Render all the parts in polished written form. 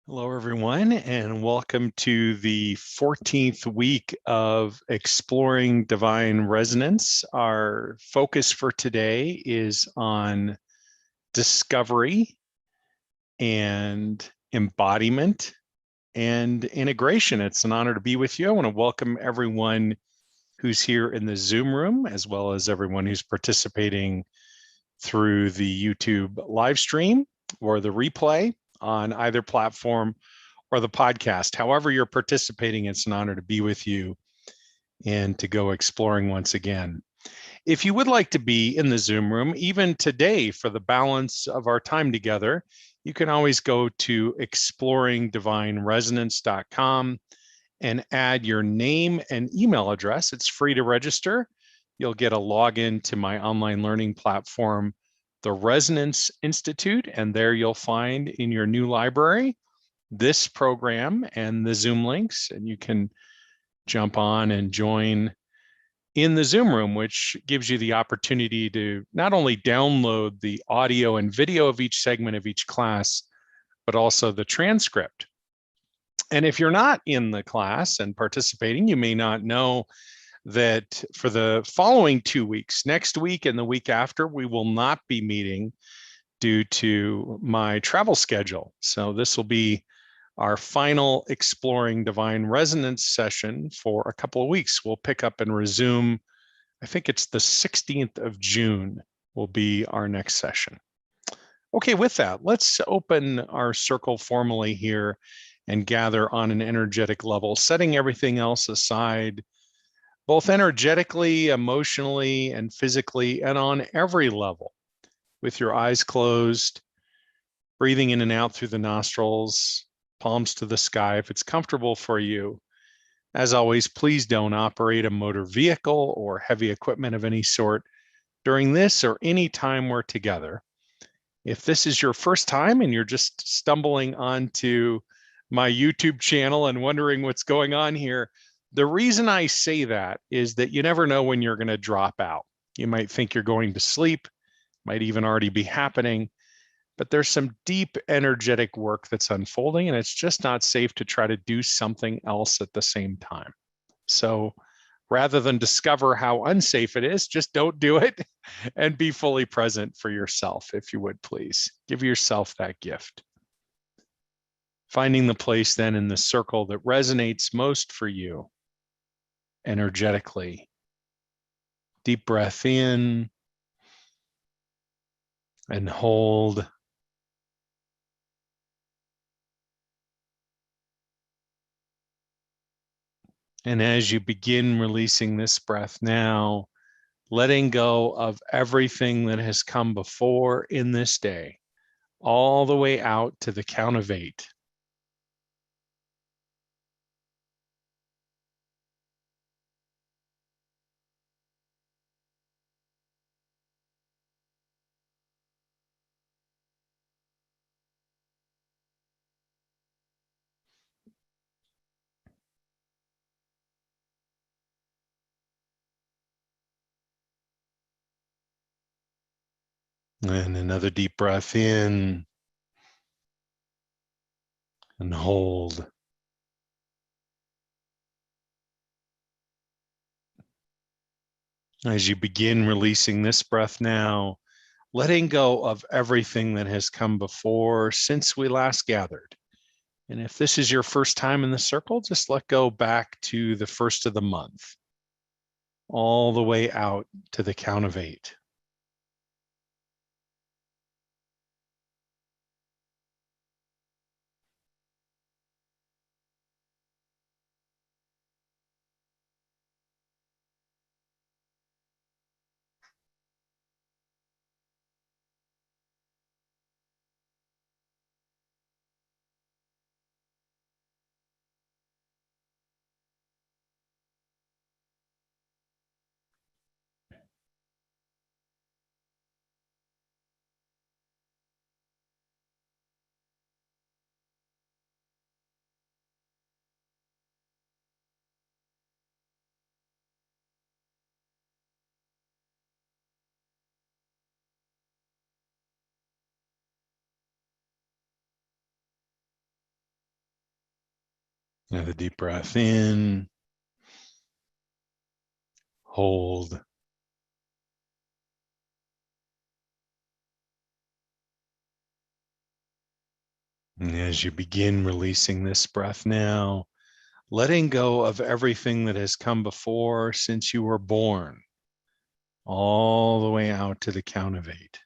Hello, everyone, and welcome to the 14th week of Exploring Divine Resonance. Our focus for today is on discovery and embodiment and integration. It's an honor to be with you. I want to welcome everyone who's here in the Zoom room, as well as everyone who's participating through the YouTube live stream or the replay on either platform or the podcast. However you're participating, it's an honor to be with you and to go exploring once again. If you would like to be in the Zoom room, even today for the balance of our time together, you can always go to exploringdivineresonance.com and add your name and email address. It's free to register. You'll get a login to my online learning platform, the Resonance Institute, and there you'll find in your new library this program and the Zoom links, and you can jump on and join in the Zoom room, which gives you the opportunity to not only download the audio and video of each segment of each class, but also the transcript. And if you're not in the class and participating, you may not know that for the following 2 weeks, next week and the week after, we will not be meeting due to my travel schedule. So this will be our final Exploring Divine Resonance session for a couple of weeks. We'll pick up and resume, I think it's the 16th of June will be our next session. Okay, with that, let's open our circle formally here and gather on an energetic level, setting everything else aside, both energetically, emotionally, and physically, and on every level, with your eyes closed, breathing in and out through the nostrils, palms to the sky if it's comfortable for you. As always, please don't operate a motor vehicle or heavy equipment of any sort during this or any time we're together. If this is your first time and you're just stumbling onto my YouTube channel and wondering what's going on here, the reason I say that is that you never know when you're going to drop out. You might think you're going to sleep, might even already be happening, but there's some deep energetic work that's unfolding, and it's just not safe to try to do something else at the same time. So rather than discover how unsafe it is, just don't do it and be fully present for yourself, if you would, please. Give yourself that gift. Finding the place then in the circle that resonates most for you energetically. Deep breath in and hold. And as you begin releasing this breath now, letting go of everything that has come before in this day, all the way out to the count of 8. And another deep breath in and hold. As you begin releasing this breath now, letting go of everything that has come before since we last gathered. And if this is your first time in the circle, just let go back to the first of the month, all the way out to the count of 8. Another deep breath in, hold. And as you begin releasing this breath now, letting go of everything that has come before since you were born, all the way out to the count of 8.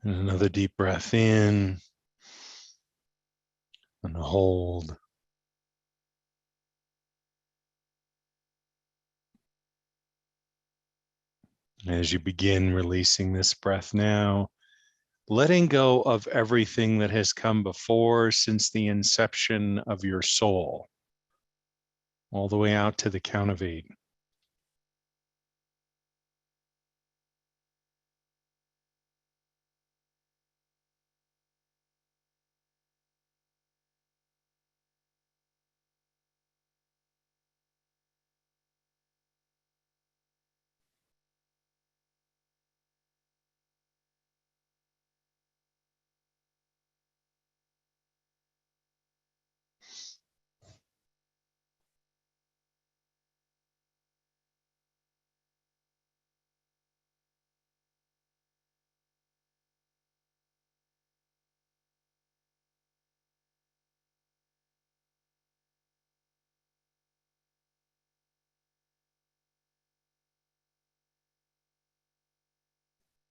And another deep breath in and hold. As you begin releasing this breath now, letting go of everything that has come before since the inception of your soul, all the way out to the count of 8.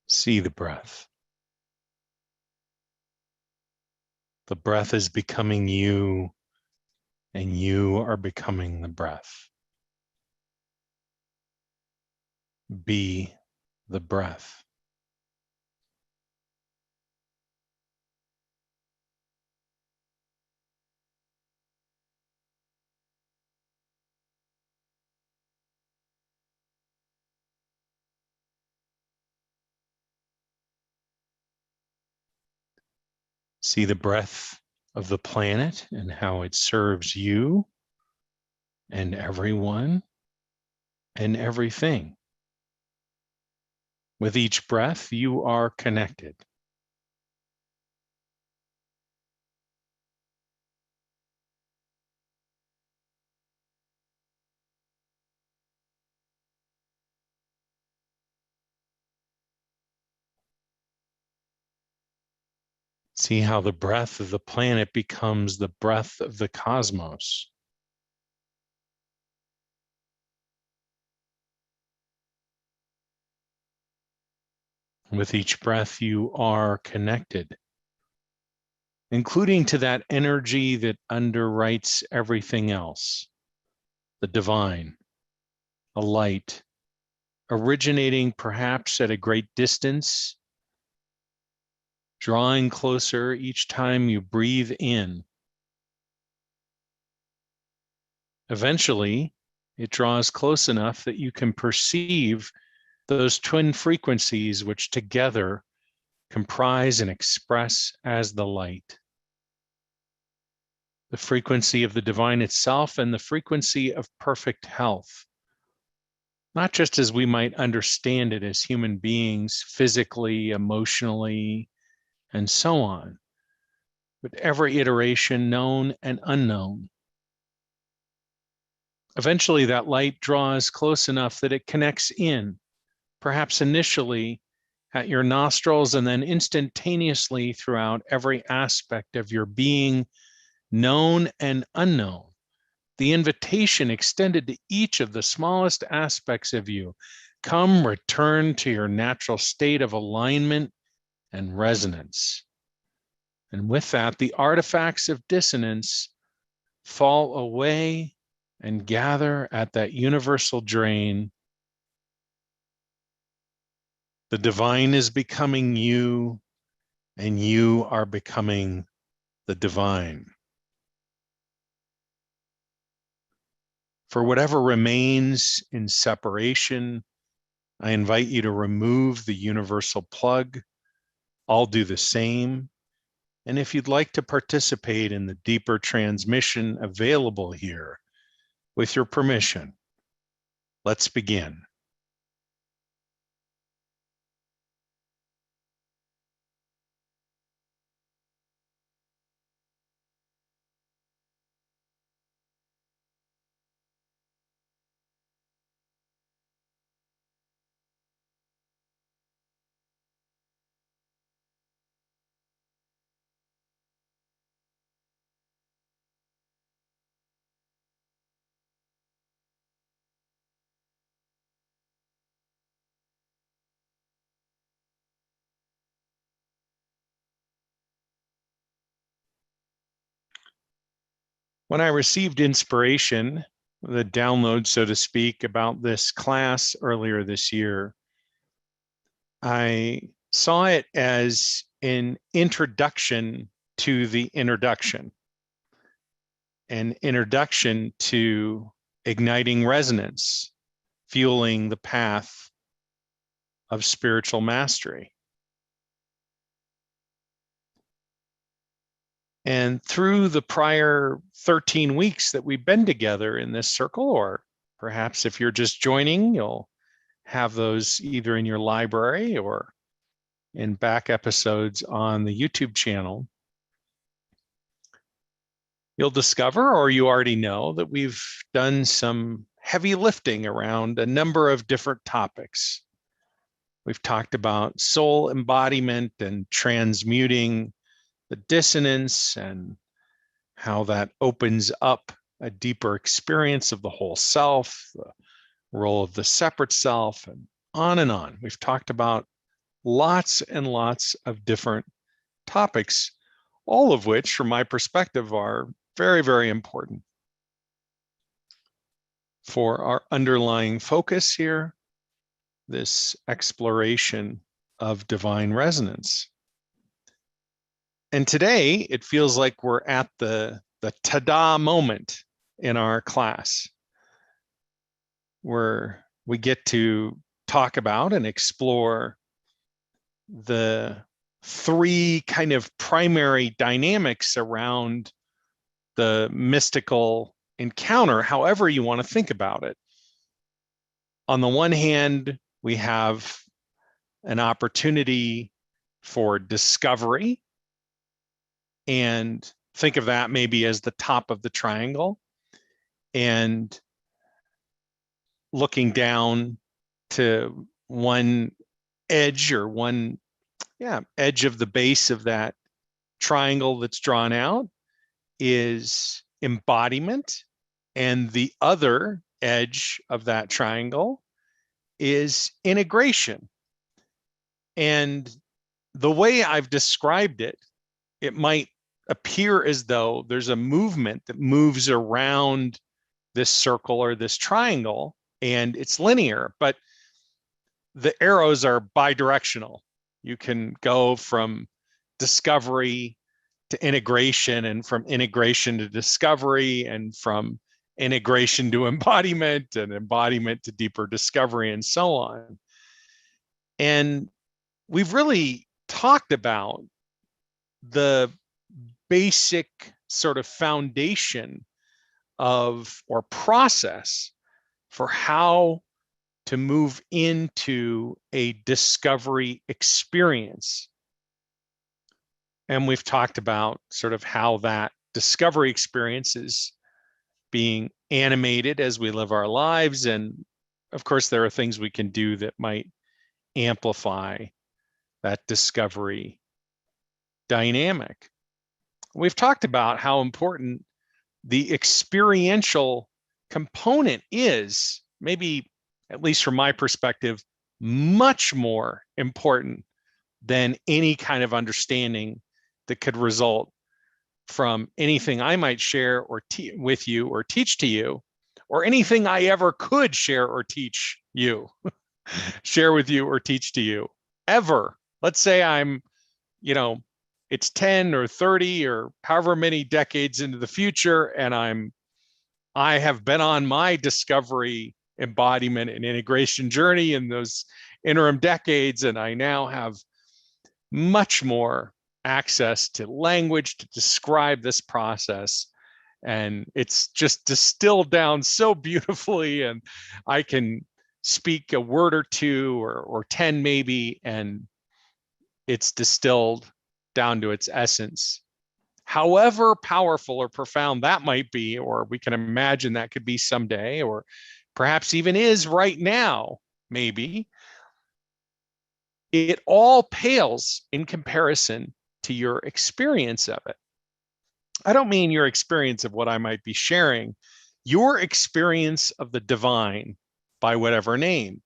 See the breath. The breath is becoming you, and you are becoming the breath. Be the breath. See the breath of the planet and how it serves you and everyone and everything. With each breath, you are connected. See how the breath of the planet becomes the breath of the cosmos. With each breath, you are connected, including to that energy that underwrites everything else, the divine, a light, originating perhaps at a great distance, drawing closer each time you breathe in. Eventually, it draws close enough that you can perceive those twin frequencies which together comprise and express as the light. The frequency of the divine itself and the frequency of perfect health, not just as we might understand it as human beings, physically, emotionally, and so on, but every iteration known and unknown. Eventually, that light draws close enough that it connects in, perhaps initially at your nostrils, and then instantaneously throughout every aspect of your being, known and unknown. The invitation extended to each of the smallest aspects of you. Come, return to your natural state of alignment and resonance. And with that, the artifacts of dissonance fall away and gather at that universal drain. The divine is becoming you, and you are becoming the divine. For whatever remains in separation, I invite you to remove the universal plug. I'll do the same. And if you'd like to participate in the deeper transmission available here, with your permission, let's begin. When I received inspiration, the download, so to speak, about this class earlier this year, I saw it as an introduction to the introduction, an introduction to igniting resonance, fueling the path of spiritual mastery. And through the prior 13 weeks that we've been together in this circle, or perhaps if you're just joining, you'll have those either in your library or in back episodes on the YouTube channel. You'll discover, or you already know, that we've done some heavy lifting around a number of different topics. We've talked about soul embodiment and transmuting the dissonance and how that opens up a deeper experience of the whole self, the role of the separate self, and on and on. We've talked about lots and lots of different topics, all of which, from my perspective, are very, very important for our underlying focus here, this exploration of divine resonance. And today, it feels like we're at the ta-da moment in our class, where we get to talk about and explore the three kind of primary dynamics around the mystical encounter, however you want to think about it. On the one hand, we have an opportunity for discovery, and think of that maybe as the top of the triangle, and looking down to one edge, or one edge of the base of that triangle that's drawn out, is embodiment, and the other edge of that triangle is integration. And the way I've described it, it might appear as though there's a movement that moves around this circle or this triangle, and it's linear, but the arrows are bidirectional. You can go from discovery to integration, and from integration to discovery, and from integration to embodiment, and embodiment to deeper discovery, and so on. And we've really talked about the basic sort of foundation of, or process for how to move into a discovery experience. And we've talked about sort of how that discovery experience is being animated as we live our lives. And of course, there are things we can do that might amplify that discovery dynamic. We've talked about how important the experiential component is, maybe, at least from my perspective, much more important than any kind of understanding that could result from anything I might share or with you or teach to you, or anything I ever could share or teach you, share with you or teach to you, ever. Let's say I'm, it's 10 or 30 or however many decades into the future, and I have been on my discovery, embodiment, and integration journey in those interim decades, and I now have much more access to language to describe this process. And it's just distilled down so beautifully, and I can speak a word or two or 10 maybe, and it's distilled down to its essence. However powerful or profound that might be, or we can imagine that could be someday, or perhaps even is right now, maybe, it all pales in comparison to your experience of it. I don't mean your experience of what I might be sharing, your experience of the divine by whatever name.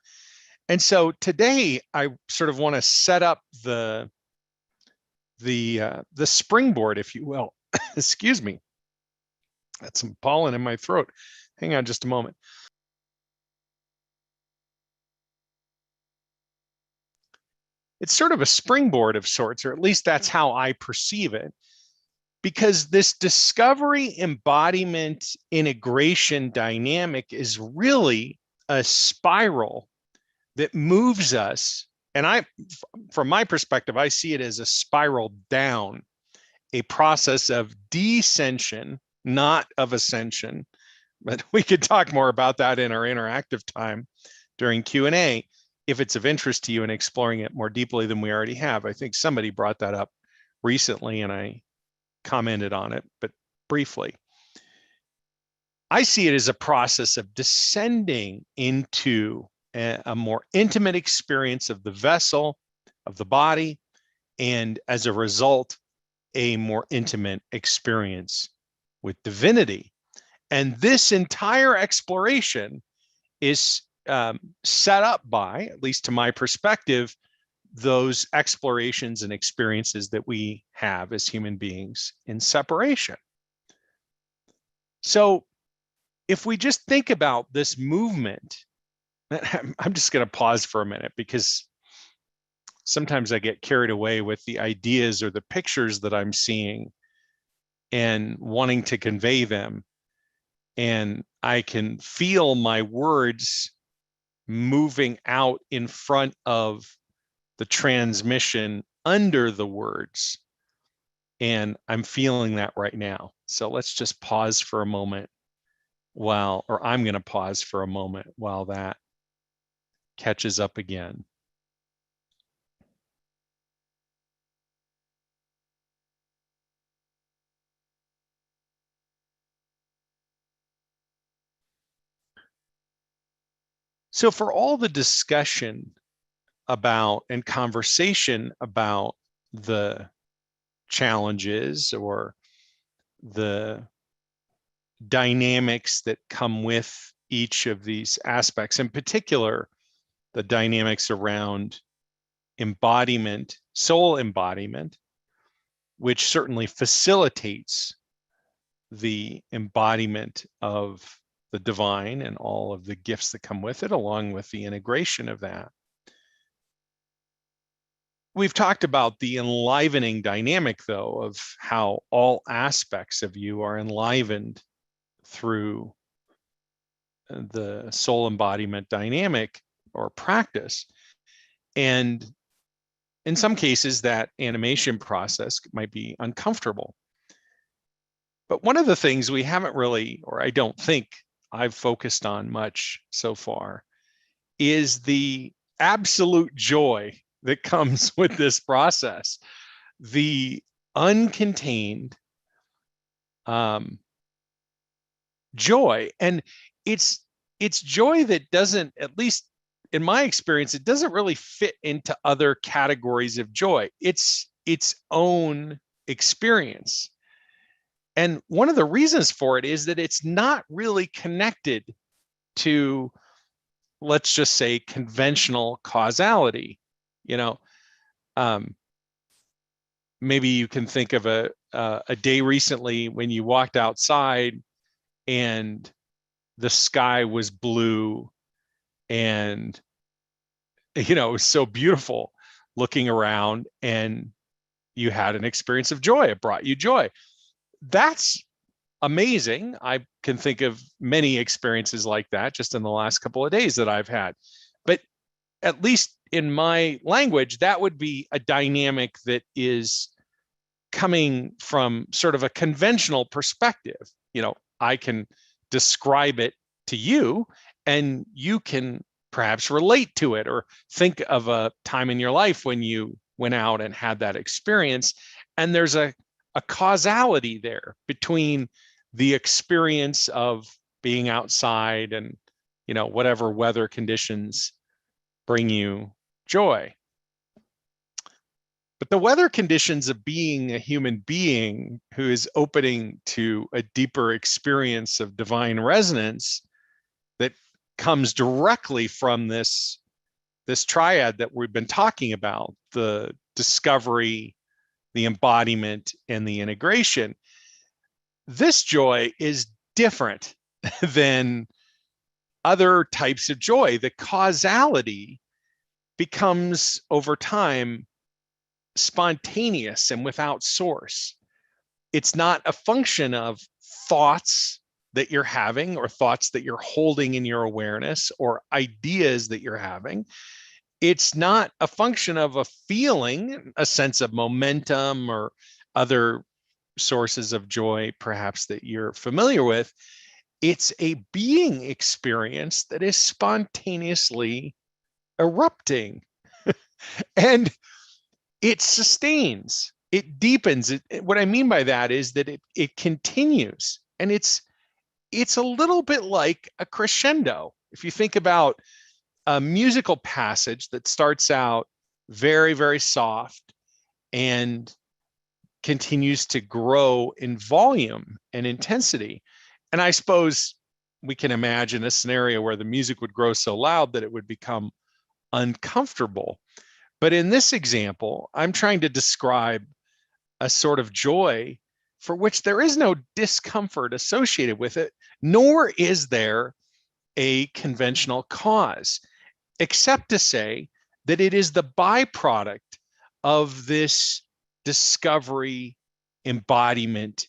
And so today I sort of want to set up the springboard, if you will. Excuse me. That's some pollen in my throat. Hang on just a moment. It's sort of a springboard of sorts, or at least that's how I perceive it, because this discovery, embodiment, integration dynamic is really a spiral that moves us. And from my perspective, I see it as a spiral down, a process of descension, not of ascension. But we could talk more about that in our interactive time during Q&A if it's of interest to you in exploring it more deeply than we already have. I think somebody brought that up recently and I commented on it, but briefly. I see it as a process of descending into a more intimate experience of the vessel, of the body, and as a result, a more intimate experience with divinity. And this entire exploration is set up by, at least to my perspective, those explorations and experiences that we have as human beings in separation. So if we just think about this movement, I'm just going to pause for a minute because sometimes I get carried away with the ideas or the pictures that I'm seeing and wanting to convey them. And I can feel my words moving out in front of the transmission under the words. And I'm feeling that right now. So let's just pause for a moment I'm going to pause for a moment while that catches up again. So for all the discussion about and conversation about the challenges or the dynamics that come with each of these aspects, in particular, the dynamics around embodiment, soul embodiment, which certainly facilitates the embodiment of the divine and all of the gifts that come with it, along with the integration of that. We've talked about the enlivening dynamic, though, of how all aspects of you are enlivened through the soul embodiment dynamic or practice. And in some cases, that animation process might be uncomfortable. But one of the things we haven't really, or I don't think I've focused on much so far, is the absolute joy that comes with this process. The uncontained joy. And it's joy that doesn't, at least in my experience, it doesn't really fit into other categories of joy. It's its own experience. And one of the reasons for it is that it's not really connected to, let's just say, conventional causality. You know, um, maybe you can think of a day recently when you walked outside and the sky was blue and it was so beautiful looking around, and you had an experience of joy. It brought you joy. That's amazing. I can think of many experiences like that just in the last couple of days that I've had. But at least in my language, that would be a dynamic that is coming from sort of a conventional perspective. I can describe it to you, and you can perhaps relate to it or think of a time in your life when you went out and had that experience. And there's a causality there between the experience of being outside and, whatever weather conditions bring you joy. But the weather conditions of being a human being who is opening to a deeper experience of divine resonance that comes directly from this triad that we've been talking about, the discovery, the embodiment, and the integration. This joy is different than other types of joy. The causality becomes over time spontaneous and without source. It's not a function of thoughts that you're having or thoughts that you're holding in your awareness or ideas that you're having. It's not a function of a feeling, a sense of momentum or other sources of joy, perhaps, that you're familiar with. It's a being experience that is spontaneously erupting. And it sustains, it deepens. What I mean by that is that it continues, and it's a little bit like a crescendo. If you think about a musical passage that starts out very, very soft and continues to grow in volume and intensity. And I suppose we can imagine a scenario where the music would grow so loud that it would become uncomfortable. But in this example, I'm trying to describe a sort of joy for which there is no discomfort associated with it, nor is there a conventional cause, except to say that it is the byproduct of this discovery, embodiment,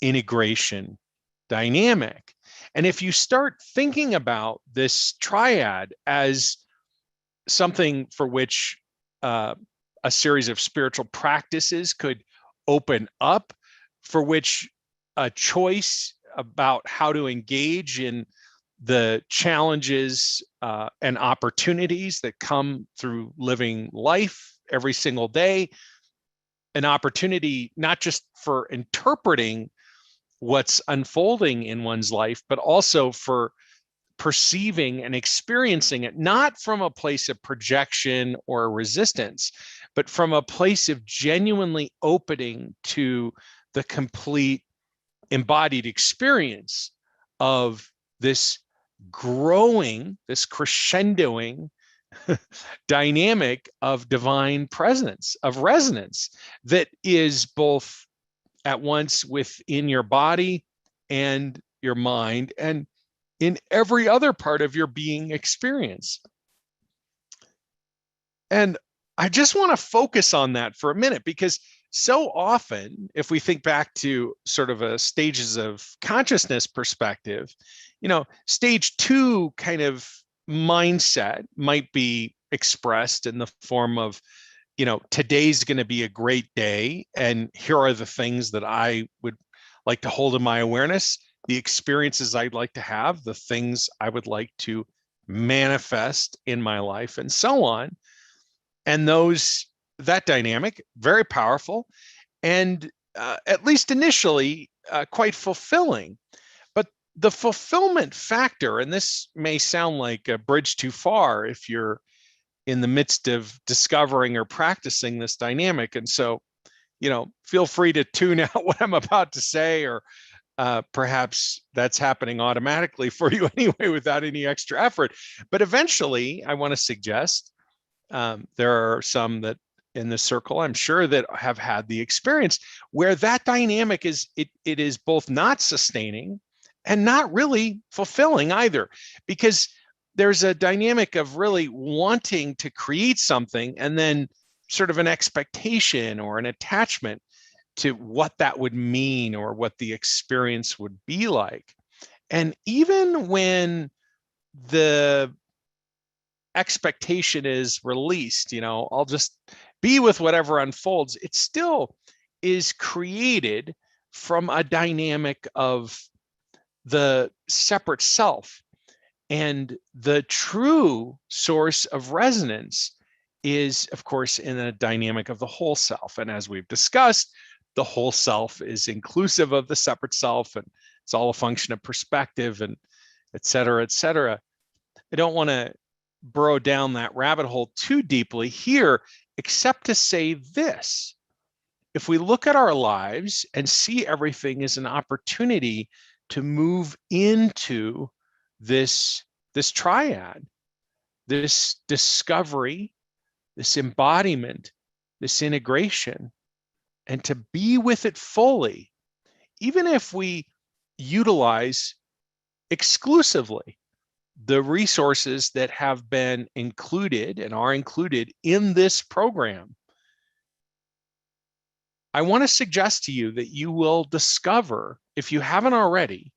integration dynamic. And if you start thinking about this triad as something for which a series of spiritual practices could open up, for which a choice about how to engage in the challenges and opportunities that come through living life every single day, an opportunity not just for interpreting what's unfolding in one's life, but also for perceiving and experiencing it, not from a place of projection or resistance, but from a place of genuinely opening to the complete embodied experience of this growing, this crescendoing dynamic of divine presence, of resonance that is both at once within your body and your mind and in every other part of your being experience. And I just want to focus on that for a minute, because so often, if we think back to sort of a stages of consciousness perspective, stage 2 kind of mindset might be expressed in the form of, today's going to be a great day, and here are the things that I would like to hold in my awareness, the experiences I'd like to have, the things I would like to manifest in my life, and so on. And that dynamic, very powerful, and at least initially, quite fulfilling. But the fulfillment factor, and this may sound like a bridge too far if you're in the midst of discovering or practicing this dynamic. And so, feel free to tune out what I'm about to say, or perhaps that's happening automatically for you anyway without any extra effort. But eventually, I want to suggest there are some that in the circle, I'm sure, that have had the experience where that dynamic it is both not sustaining and not really fulfilling either, because there's a dynamic of really wanting to create something and then sort of an expectation or an attachment to what that would mean or what the experience would be like. And even when the expectation is released, I'll just be with whatever unfolds, it still is created from a dynamic of the separate self. And the true source of resonance is, of course, in a dynamic of the whole self. And as we've discussed, the whole self is inclusive of the separate self, and it's all a function of perspective, and et cetera, et cetera. I don't want to burrow down that rabbit hole too deeply here, except to say this. If we look at our lives and see everything as an opportunity to move into this triad, this discovery, this embodiment, this integration, and to be with it fully, even if we utilize exclusively the resources that have been included and are included in this program, I want to suggest to you that you will discover, if you haven't already,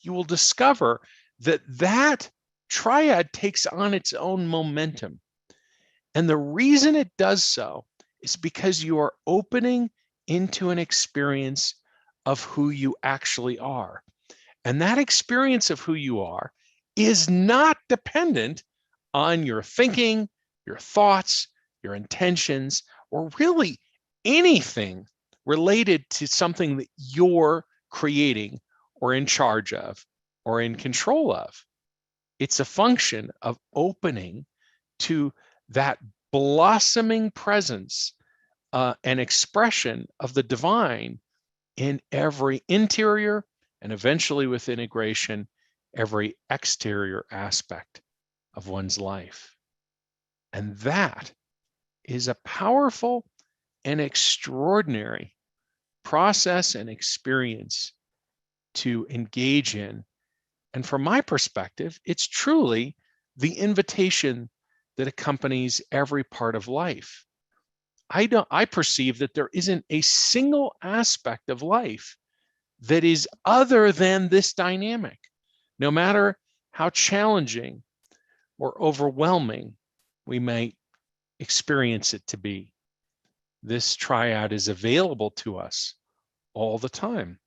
you will discover that that triad takes on its own momentum. And the reason it does so is because you are opening into an experience of who you actually are. And that experience of who you are is not dependent on your thinking, your thoughts, your intentions, or really anything related to something that you're creating or in charge of or in control of. It's a function of opening to that blossoming presence and expression of the divine in every interior, and eventually with integration, every exterior aspect of one's life. And that is a powerful and extraordinary process and experience to engage in. And from my perspective, it's truly the invitation that accompanies every part of life. I perceive that there isn't a single aspect of life that is other than this dynamic, no matter how challenging or overwhelming we might experience it to be. This triad is available to us all the time.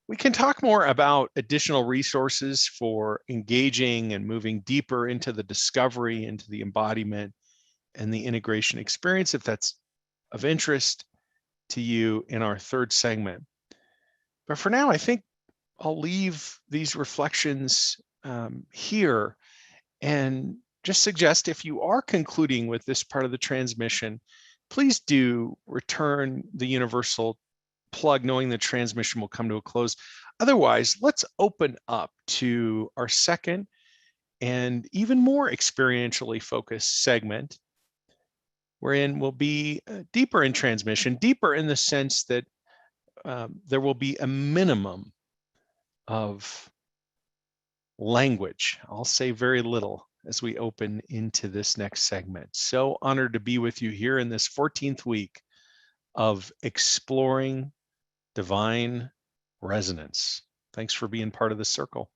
We can talk more about additional resources for engaging and moving deeper into the discovery, into the embodiment, and the integration experience, if that's of interest to you, in our third segment. But for now, I think I'll leave these reflections here and just suggest, if you are concluding with this part of the transmission, please do return the universal plug, knowing the transmission will come to a close. Otherwise, let's open up to our second and even more experientially focused segment, wherein we'll be deeper in transmission, deeper in the sense that there will be a minimum of language. I'll say very little as we open into this next segment. So honored to be with you here in this 14th week of exploring divine resonance. Thanks for being part of the circle.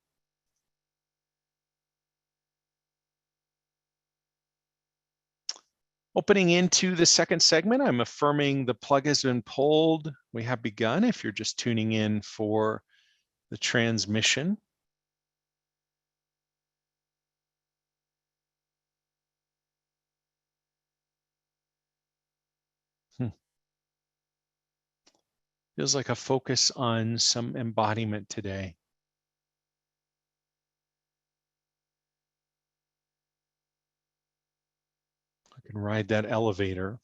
Opening into the second segment, I'm affirming the plug has been pulled. We have begun. If you're just tuning in for the transmission, Feels like a focus on some embodiment today. I can ride that elevator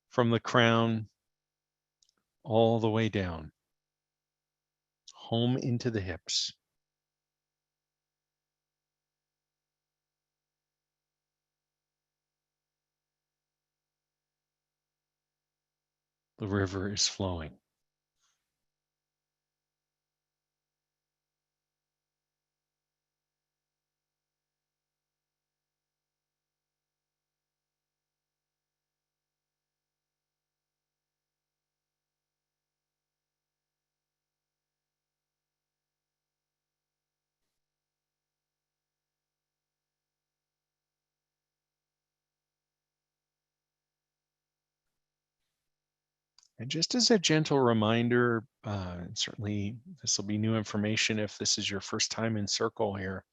from the crown all the way down, home into the hips. The river is flowing. And just as a gentle reminder, certainly this will be new information if this is your first time in Circle here.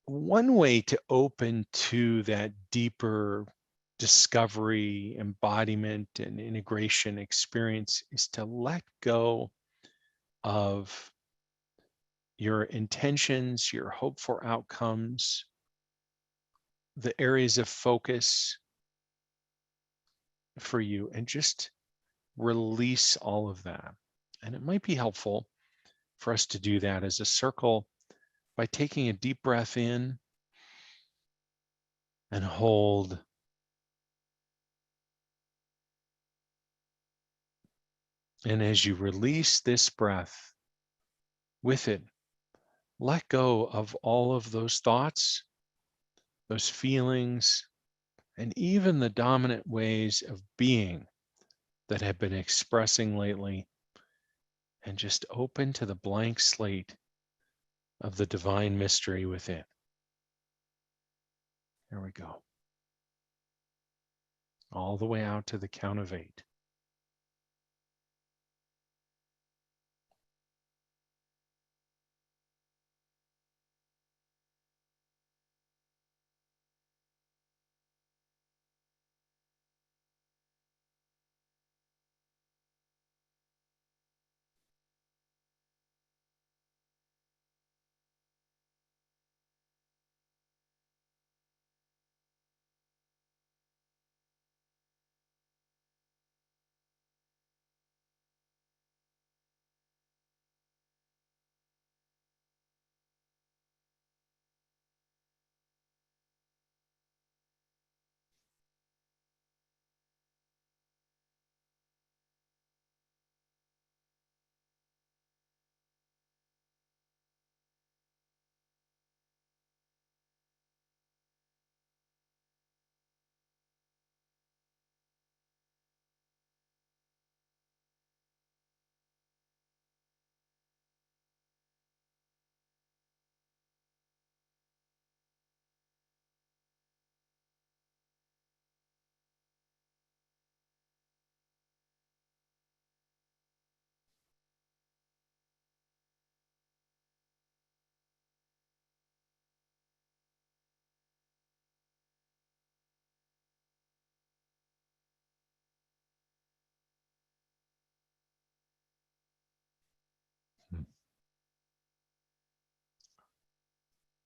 One way to open to that deeper discovery, embodiment, and integration experience is to let go of your intentions, your hope for outcomes, the areas of focus for you, and just release all of that. And it might be helpful for us to do that as a circle by taking a deep breath in and hold. And as you release this breath, with it, let go of all of those thoughts, those feelings, and even the dominant ways of being that have been expressing lately, and just open to the blank slate of the divine mystery within. There we go. All the way out to the count of 8.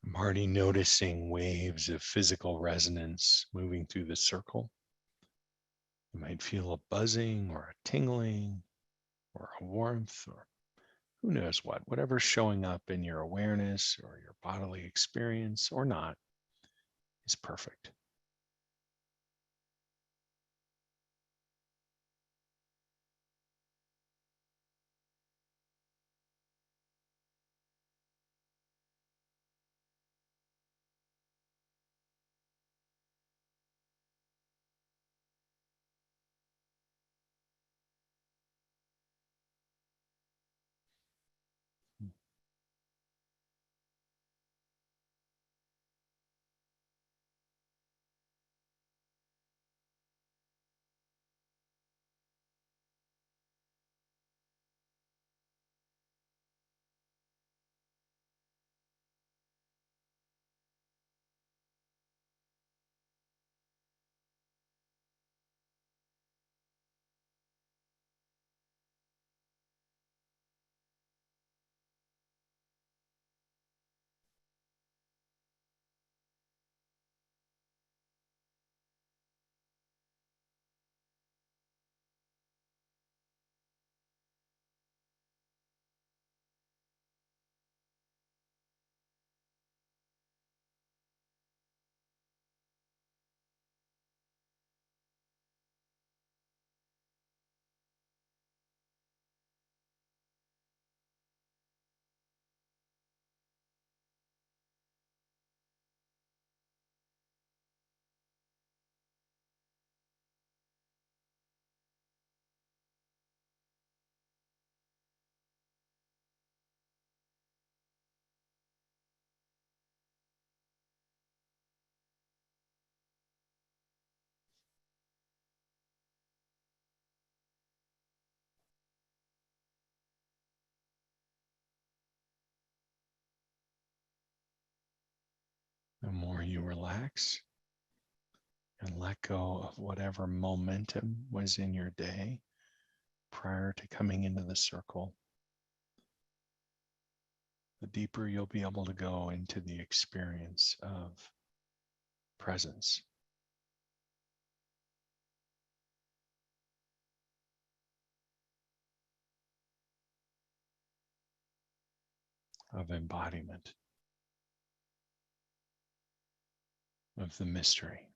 I'm already noticing waves of physical resonance moving through the circle. You might feel a buzzing or a tingling or a warmth or who knows what, whatever's showing up in your awareness or your bodily experience or not is perfect. more you relax and let go of whatever momentum was in your day prior to coming into the circle, the deeper you'll be able to go into the experience of presence. Of embodiment, of the mystery.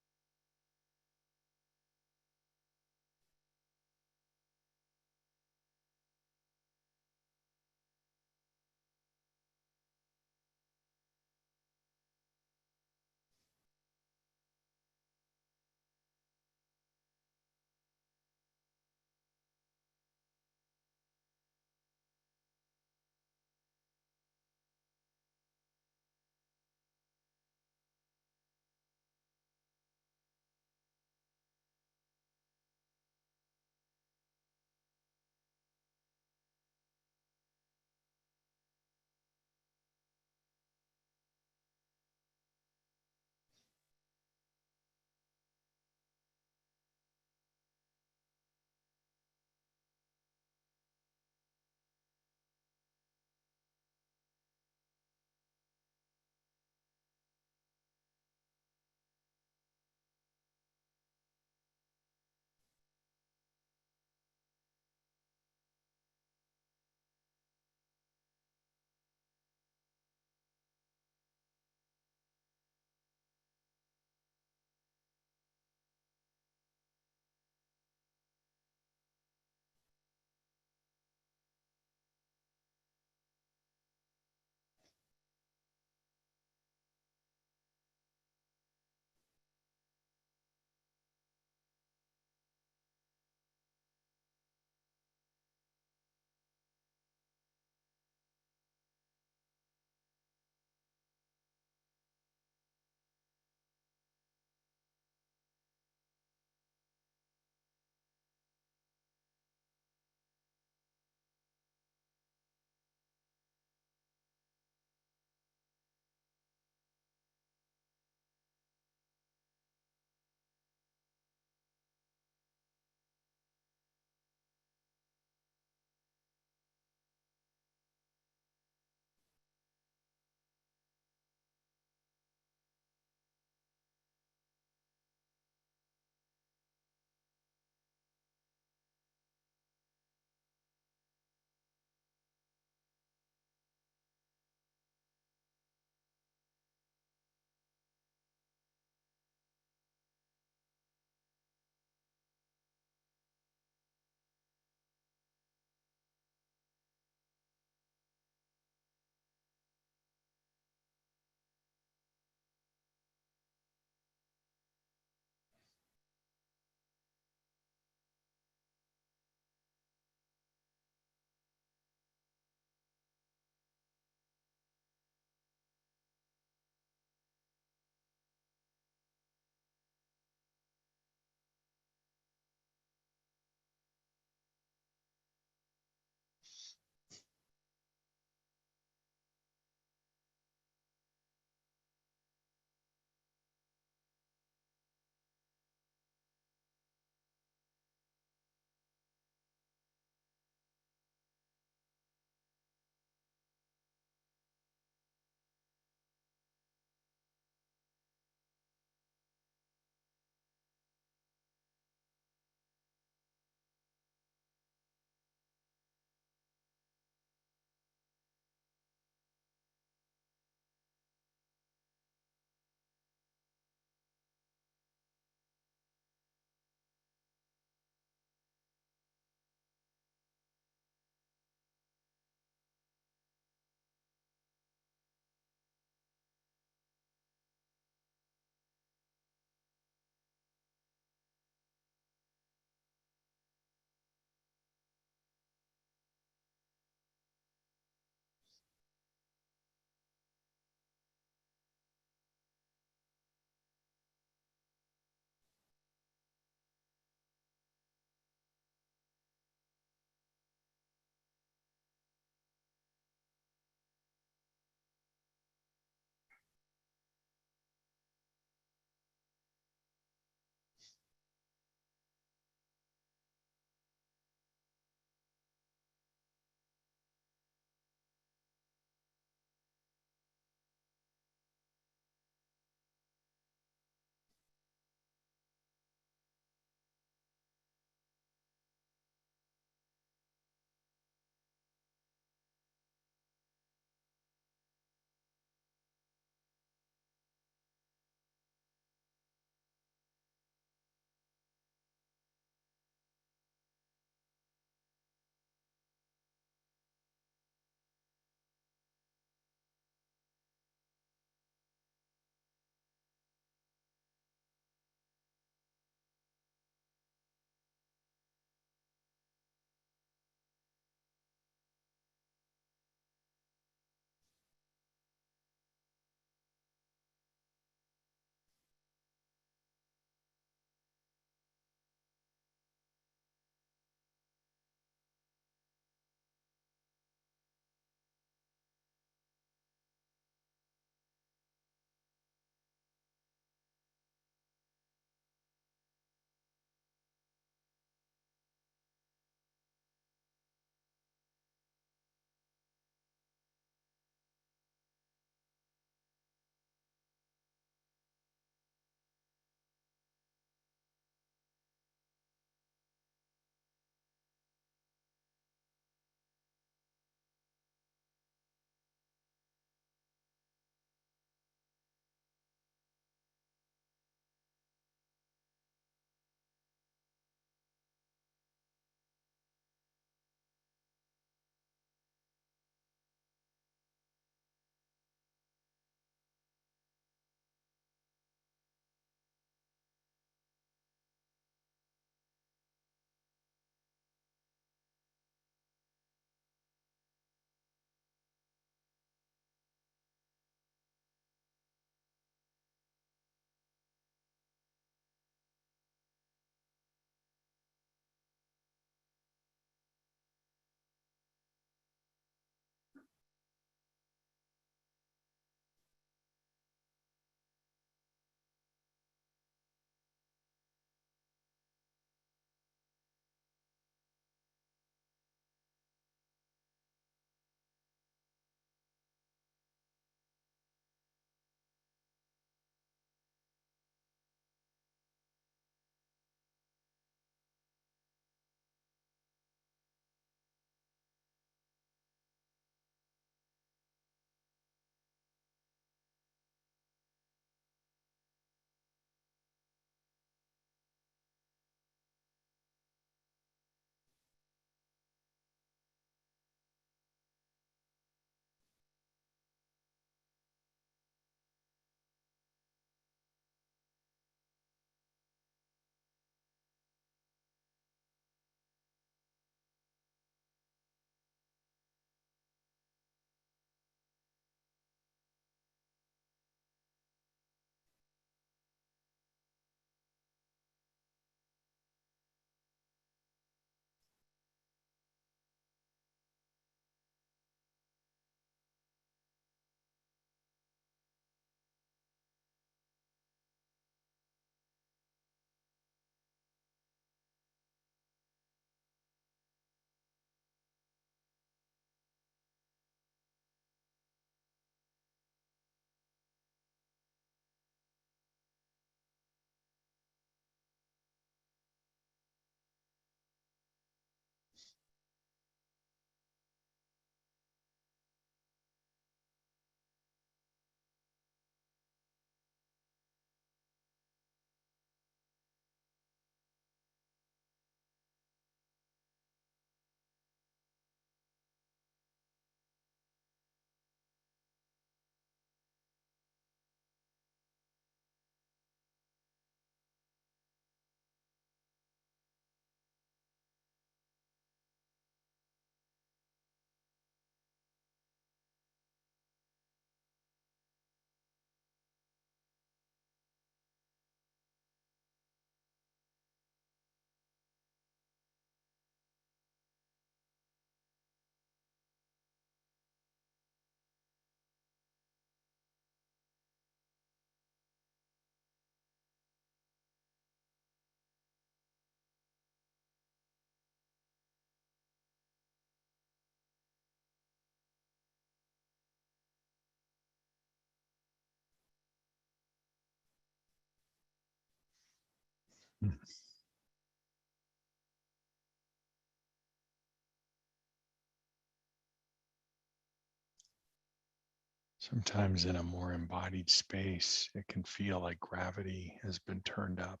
Sometimes in a more embodied space, it can feel like gravity has been turned up.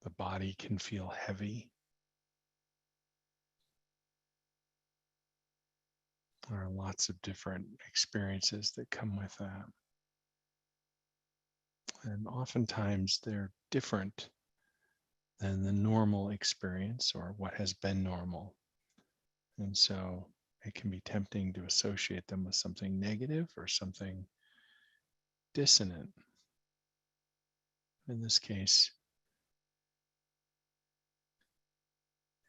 The body can feel heavy. There are lots of different experiences that come with that. And oftentimes they're different than the normal experience or what has been normal. And so it can be tempting to associate them with something negative or something dissonant. In this case,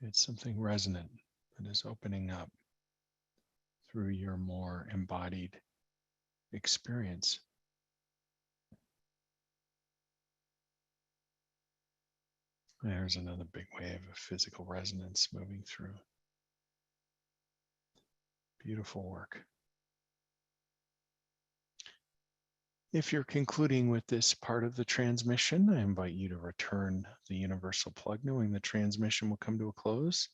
it's something resonant that is opening up through your more embodied experience. There's another big wave of physical resonance moving through. Beautiful work. If you're concluding with this part of the transmission, I invite you to return the universal plug, knowing the transmission will come to a close.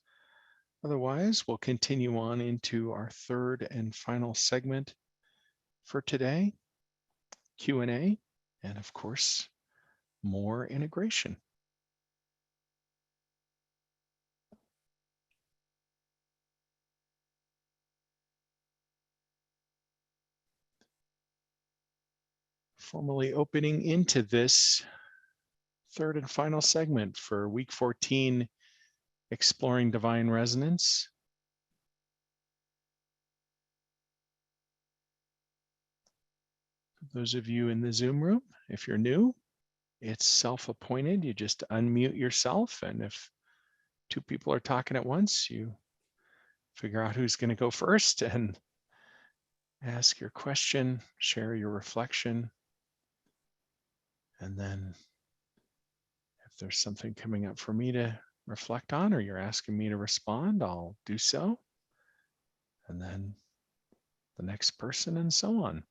Otherwise, we'll continue on into our third and final segment for today, Q&A, and of course, more integration. Formally opening into this third and final segment for week 14, Exploring Divine Resonance. For those of you in the Zoom room, if you're new, it's self-appointed. You just unmute yourself, and if two people are talking at once, you figure out who's going to go first and ask your question, share your reflection, and then if there's something coming up for me to reflect on or you're asking me to respond, I'll do so. And then the next person and so on.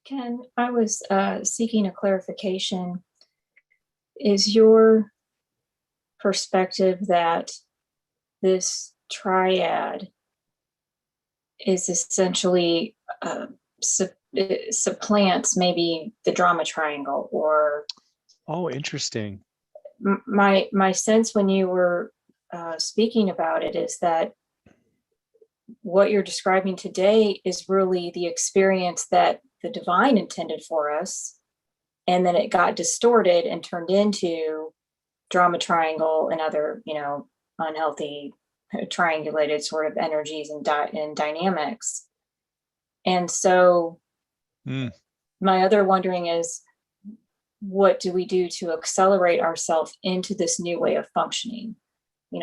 Ken, I was seeking a clarification. Is your perspective that this triad is essentially supplants maybe the drama triangle? Or oh, interesting. My sense when you were speaking about it is that what you're describing today is really the experience that the divine intended for us, and then it got distorted and turned into drama triangle and other, unhealthy triangulated sort of energies and dynamics. And so my other wondering is, what do we do to accelerate ourselves into this new way of functioning?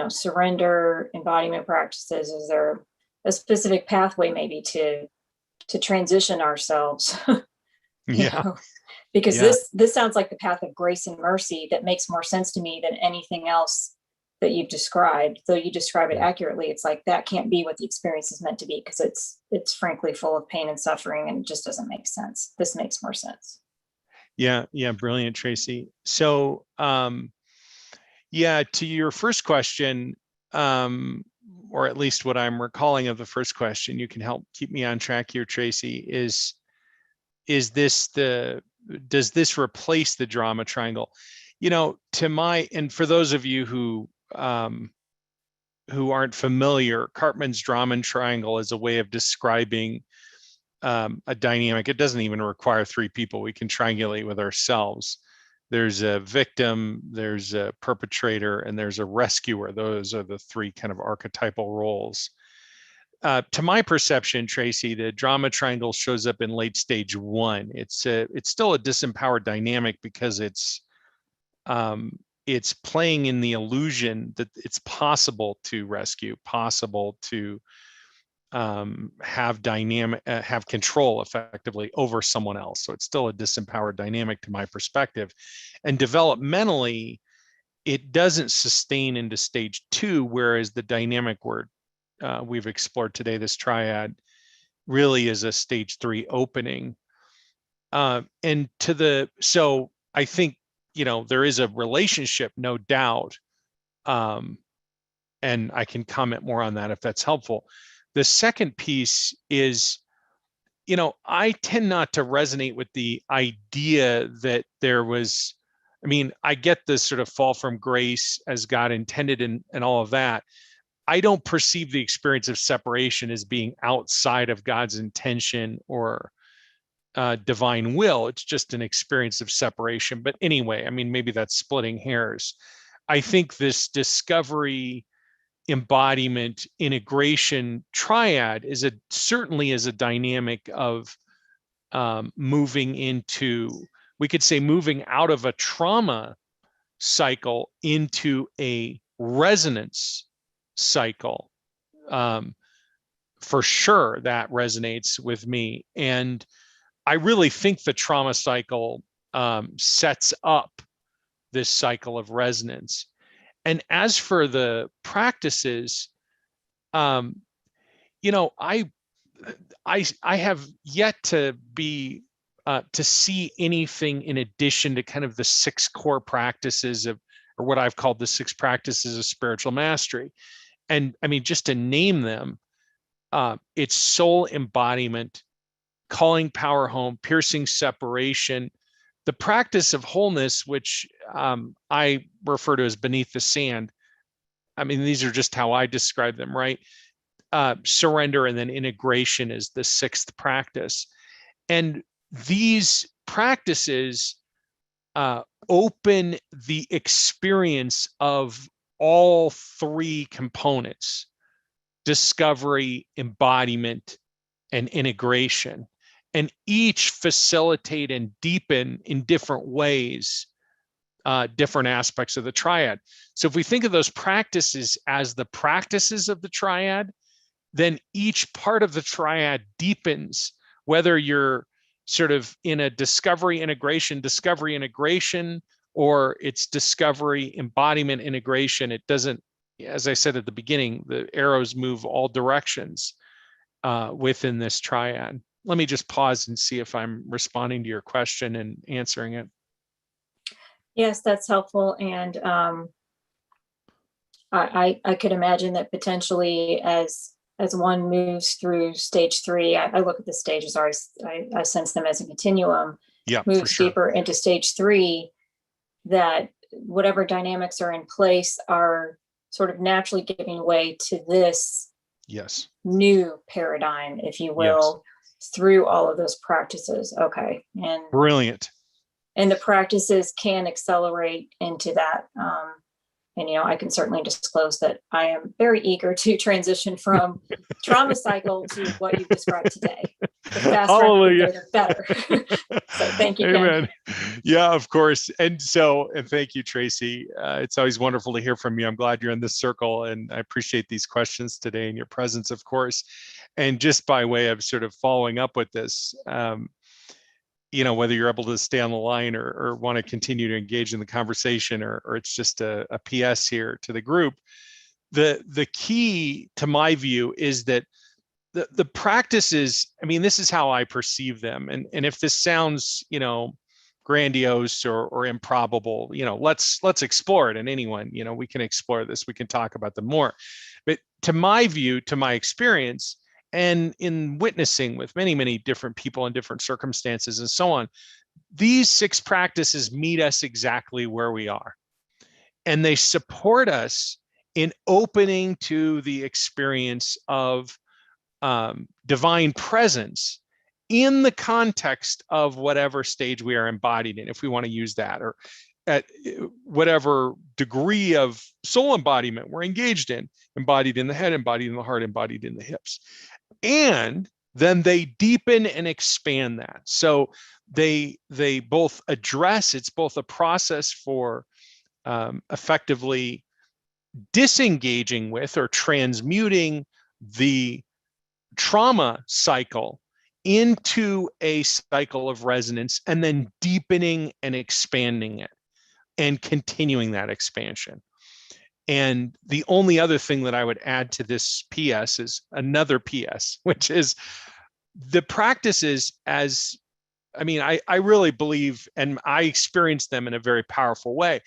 Surrender, embodiment practices. Is there a specific pathway maybe to transition ourselves? Because this sounds like the path of grace and mercy that makes more sense to me than anything else that you've described. Though you describe it accurately, it's like that can't be what the experience is meant to be, because it's frankly full of pain and suffering, and it just doesn't make sense. This makes more sense. Yeah, brilliant, Tracy. So to your first question, or at least what I'm recalling of the first question, you can help keep me on track here, Tracy, does this replace the drama triangle? And for those of you who aren't familiar, Karpman's drama triangle is a way of describing a dynamic. It doesn't even require three people. We can triangulate with ourselves. There's a victim, there's a perpetrator, and there's a rescuer. Those are the three kind of archetypal roles. To my perception, Tracy, the drama triangle shows up in late stage 1. It's still a disempowered dynamic because it's playing in the illusion that it's possible to rescue, possible to have control effectively over someone else. So it's still a disempowered dynamic to my perspective. And developmentally, it doesn't sustain into stage 2, whereas the dynamic we've explored today, this triad, really is a stage 3 opening. So I think there is a relationship, no doubt. And I can comment more on that if that's helpful. The second piece is, I tend not to resonate with the idea that there was, I get this sort of fall from grace as God intended and all of that. I don't perceive the experience of separation as being outside of God's intention or divine will. It's just an experience of separation. But anyway, maybe that's splitting hairs. I think this discovery, embodiment, integration triad certainly is a dynamic of moving into, we could say, moving out of a trauma cycle into a resonance cycle. For sure, that resonates with me. And I really think the trauma cycle sets up this cycle of resonance. And as for the practices, I have yet to be to see anything in addition to kind of the 6 core practices of, or what I've called the 6 practices of spiritual mastery. And just to name them, it's soul embodiment, calling power home, piercing separation, the practice of wholeness, which I refer to as beneath the sand. These are just how I describe them, right? Surrender, and then integration is the 6th practice. And these practices open the experience of all 3 components: discovery, embodiment, and integration. And each facilitate and deepen in different ways different aspects of the triad. So if we think of those practices as the practices of the triad, then each part of the triad deepens, whether you're sort of in a discovery integration, or it's discovery, embodiment, integration. It doesn't, as I said at the beginning, the arrows move all directions within this triad. Let me just pause and see if I'm responding to your question and answering it. Yes, that's helpful. And I could imagine that potentially as one moves through stage 3, I look at the stages, or I sense them as a continuum, moves deeper into stage 3, that whatever dynamics are in place are sort of naturally giving way to this new paradigm, if you will, through all of those practices. Okay. And brilliant. And the practices can accelerate into that. And, I can certainly disclose that I am very eager to transition from trauma cycle to what you've described today. The faster I can get, the better. So thank you, Amen. Ken. Yeah, of course. And thank you, Tracy. It's always wonderful to hear from you. I'm glad you're in this circle, and I appreciate these questions today and your presence, of course. And just by way of sort of following up with this, whether you're able to stay on the line or want to continue to engage in the conversation, or it's just a PS here to the group, the key to my view is that the practices, this is how I perceive them. And if this sounds, grandiose or improbable, let's explore it. And anyone, we can explore this, we can talk about them more. But to my view, to my experience, and in witnessing with many, many different people in different circumstances and so on, these 6 practices meet us exactly where we are. And they support us in opening to the experience of divine presence in the context of whatever stage we are embodied in, if we want to use that, or at whatever degree of soul embodiment we're engaged in, embodied in the head, embodied in the heart, embodied in the hips. And then they deepen and expand that. So they both address, it's both a process for effectively disengaging with or transmuting the trauma cycle into a cycle of resonance, and then deepening and expanding it and continuing that expansion. And the only other thing that I would add to this PS is another PS, which is the practices as I mean, I really believe, and I experience them in a very powerful way.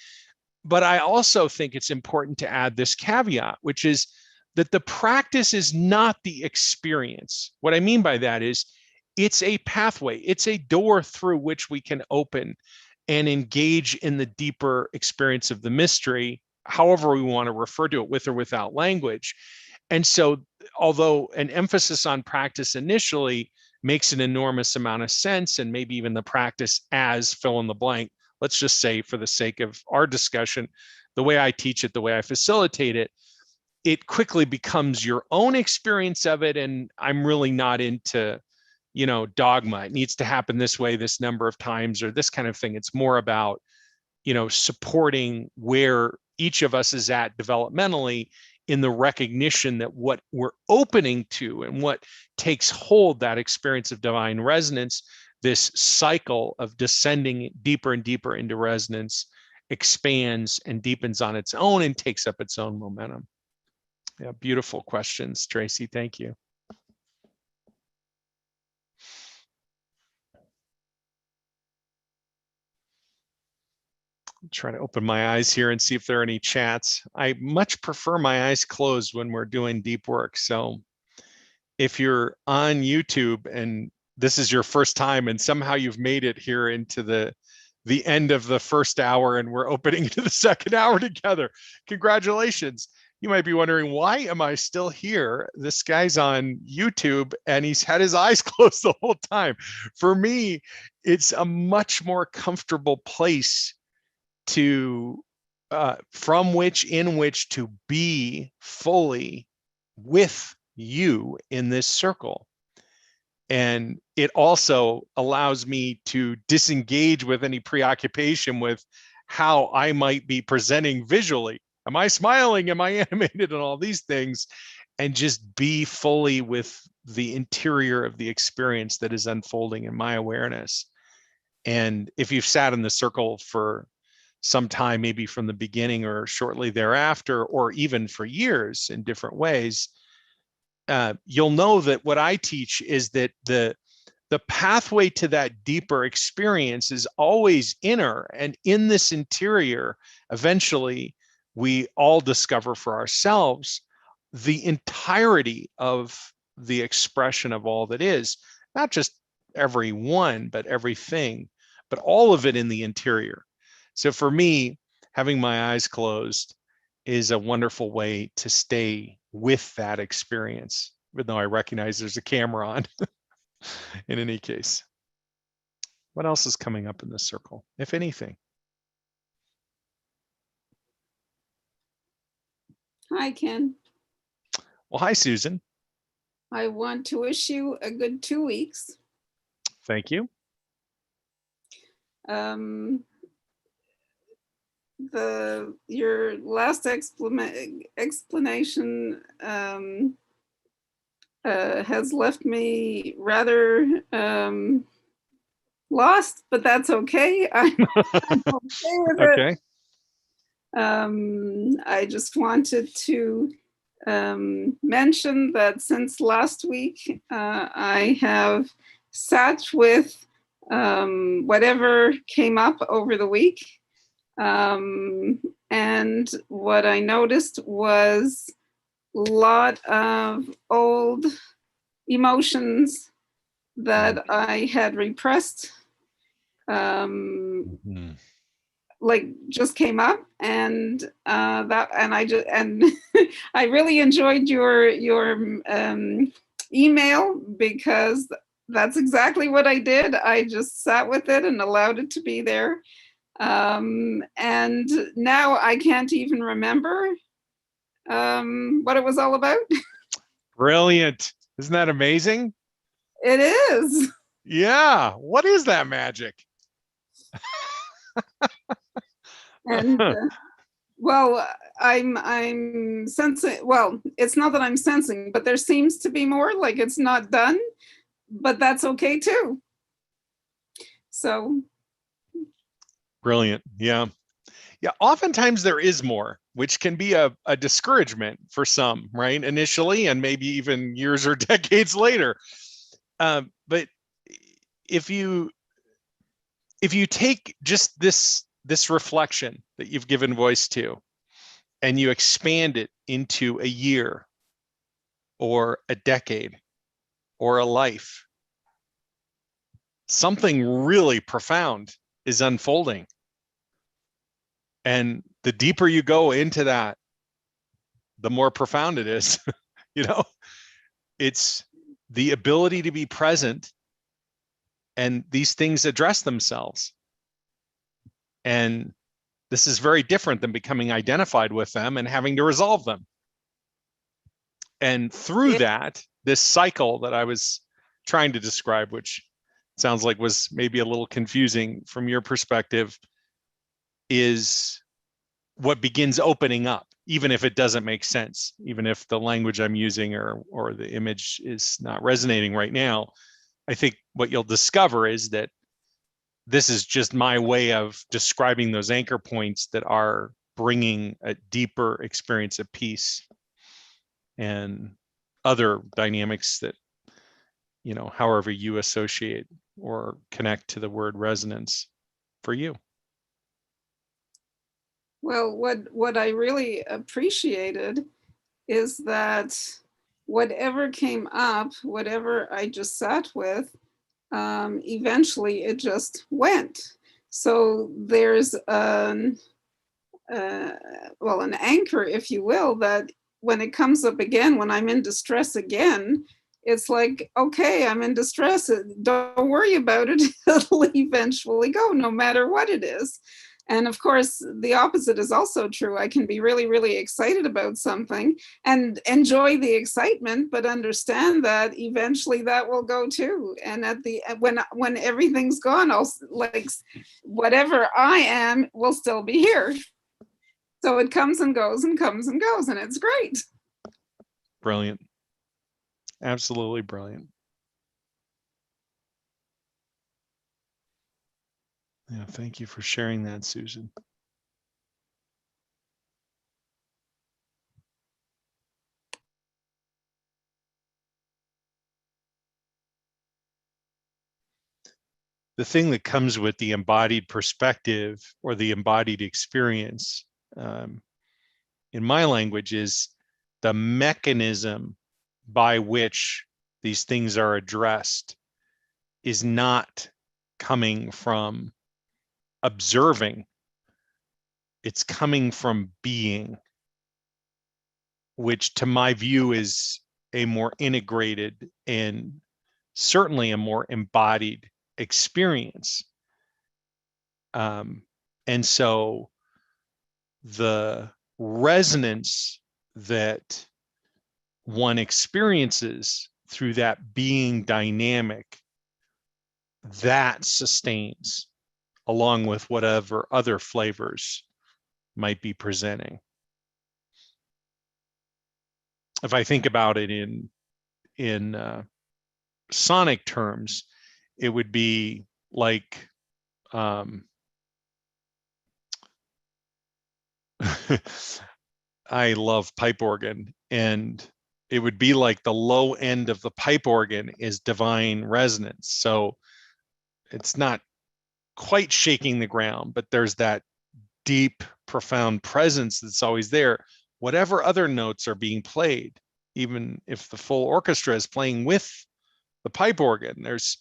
But I also think it's important to add this caveat, which is that the practice is not the experience. What I mean by that is it's a pathway, it's a door through which we can open and engage in the deeper experience of the mystery, however we want to refer to it, with or without language. And so, although an emphasis on practice initially makes an enormous amount of sense, and maybe even the practice as fill in the blank, let's just say for the sake of our discussion, the way I teach it, the way I facilitate it, it quickly becomes your own experience of it. And I'm really not into, dogma. It needs to happen this way, this number of times, or this kind of thing. It's more about, supporting where each of us is at developmentally, in the recognition that what we're opening to and what takes hold, that experience of divine resonance, this cycle of descending deeper and deeper into resonance, expands and deepens on its own and takes up its own momentum. Yeah, beautiful questions, Tracy. Thank you. Try to open my eyes here and see if there are any chats. I much prefer my eyes closed when we're doing deep work. So if you're on YouTube and this is your first time and somehow you've made it here into the end of the first hour and we're opening to the second hour together, congratulations. You might be wondering, why am I still here? This guy's on YouTube and he's had his eyes closed the whole time. For me, it's a much more comfortable place to in which to be fully with you in this circle. And it also allows me to disengage with any preoccupation with how I might be presenting visually. Am I smiling? Am I animated? And all these things, and just be fully with the interior of the experience that is unfolding in my awareness. And if you've sat in the circle for some time, maybe from the beginning or shortly thereafter, or even for years in different ways, you'll know that what I teach is that the pathway to that deeper experience is always inner, and in this interior, eventually we all discover for ourselves the entirety of the expression of all that is, not just every one, but everything, but all of it in the interior. So for me, having my eyes closed is a wonderful way to stay with that experience, even though I recognize there's a camera on. In any case, what else is coming up in this circle, if anything? Hi, Ken. Well, hi, Susan. I want to wish you a good 2 weeks. Thank you. Your last explanation has left me rather lost, but that's okay. I'm okay with it. I just wanted to mention that since last week, I have sat with whatever came up over the week. And what I noticed was a lot of old emotions that I had repressed, like just came up, and I really enjoyed your email, because that's exactly what I did. I just sat with it and allowed it to be there. And now I can't even remember what it was all about. Brilliant. Isn't that amazing? It is. Yeah. What is that magic? And well, I'm sensing, well, it's not that I'm sensing, but there seems to be more, like it's not done, but that's okay too. So. Brilliant. Yeah. Yeah. Oftentimes there is more, which can be a discouragement for some, right? Initially, and maybe even years or decades later. But if you if you take just this reflection that you've given voice to, and you expand it into a year or a decade or a life, something really profound is unfolding. And the deeper you go into that, the more profound it is. It's the ability to be present, and these things address themselves. And this is very different than becoming identified with them and having to resolve them. And through that, this cycle that I was trying to describe, which sounds like was maybe a little confusing from your perspective, is what begins opening up, even if it doesn't make sense, even if the language I'm using or the image is not resonating right now. I think what you'll discover is that this is just my way of describing those anchor points that are bringing a deeper experience of peace and other dynamics that, however you associate or connect to the word resonance for you. Well, what I really appreciated is that whatever came up, whatever I just sat with, eventually it just went. So there's an anchor, if you will, that when it comes up again, when I'm in distress again, it's like, okay, I'm in distress. Don't worry about it. It'll eventually go, no matter what it is. And of course, the opposite is also true. I can be really, really excited about something and enjoy the excitement, but understand that eventually that will go too. And when everything's gone, I'll, like, whatever I am will still be here. So it comes and goes and comes and goes, and it's great. Brilliant. Absolutely brilliant. Yeah, thank you for sharing that, Susan. The thing that comes with the embodied perspective or the embodied experience, in my language, is the mechanism by which these things are addressed is not coming from observing. It's coming from being, which to my view is a more integrated and certainly a more embodied experience. And so the resonance that one experiences through that being dynamic, that sustains along with whatever other flavors might be presenting. If I think about it in sonic terms, it would be like I love pipe organ, and it would be like the low end of the pipe organ is divine resonance. So it's not quite shaking the ground, but there's that deep, profound presence that's always there. Whatever other notes are being played, even if the full orchestra is playing with the pipe organ, there's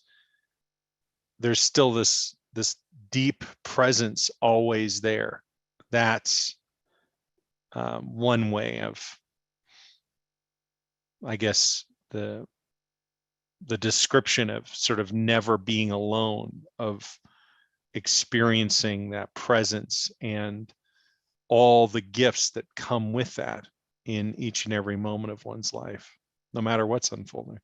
still this deep presence always there. That's one way of, I guess, the description of sort of never being alone, of experiencing that presence and all the gifts that come with that in each and every moment of one's life, no matter what's unfolding.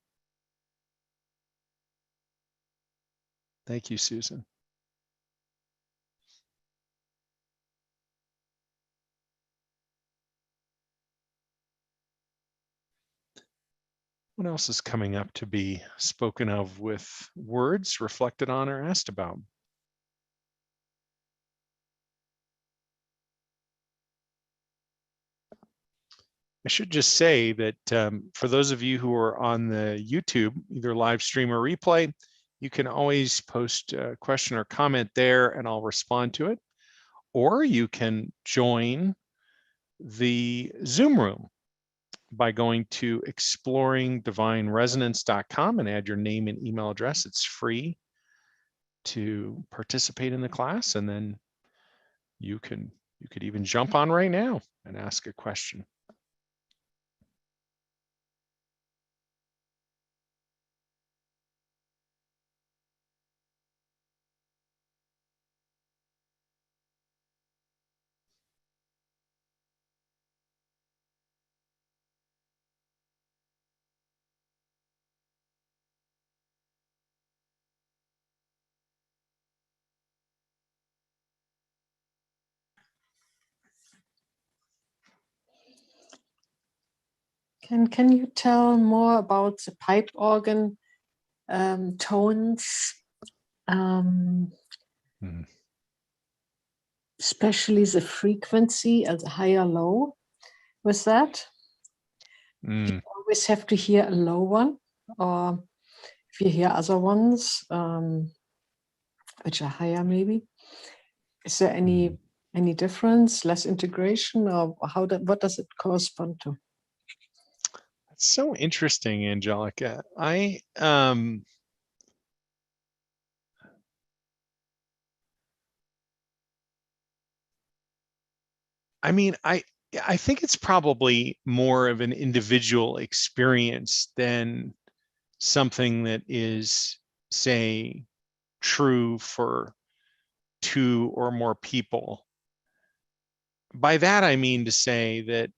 Thank you, Susan. What else is coming up to be spoken of with words, reflected on, or asked about? I should just say that for those of you who are on the YouTube, either live stream or replay, you can always post a question or comment there and I'll respond to it. Or you can join the Zoom room by going to exploringdivineresonance.com and add your name and email address. It's free to participate in the class, and then you could even jump on right now and ask a question. Can you tell more about the pipe organ tones, especially the frequency as a higher low? With that, you always have to hear a low one, or if you hear other ones which are higher, maybe. Is there any difference, less integration, or what does it correspond to? That's so interesting, Angelica. I mean, I think it's probably more of an individual experience than something that is, say, true for 2 or more people. By that, I mean to say that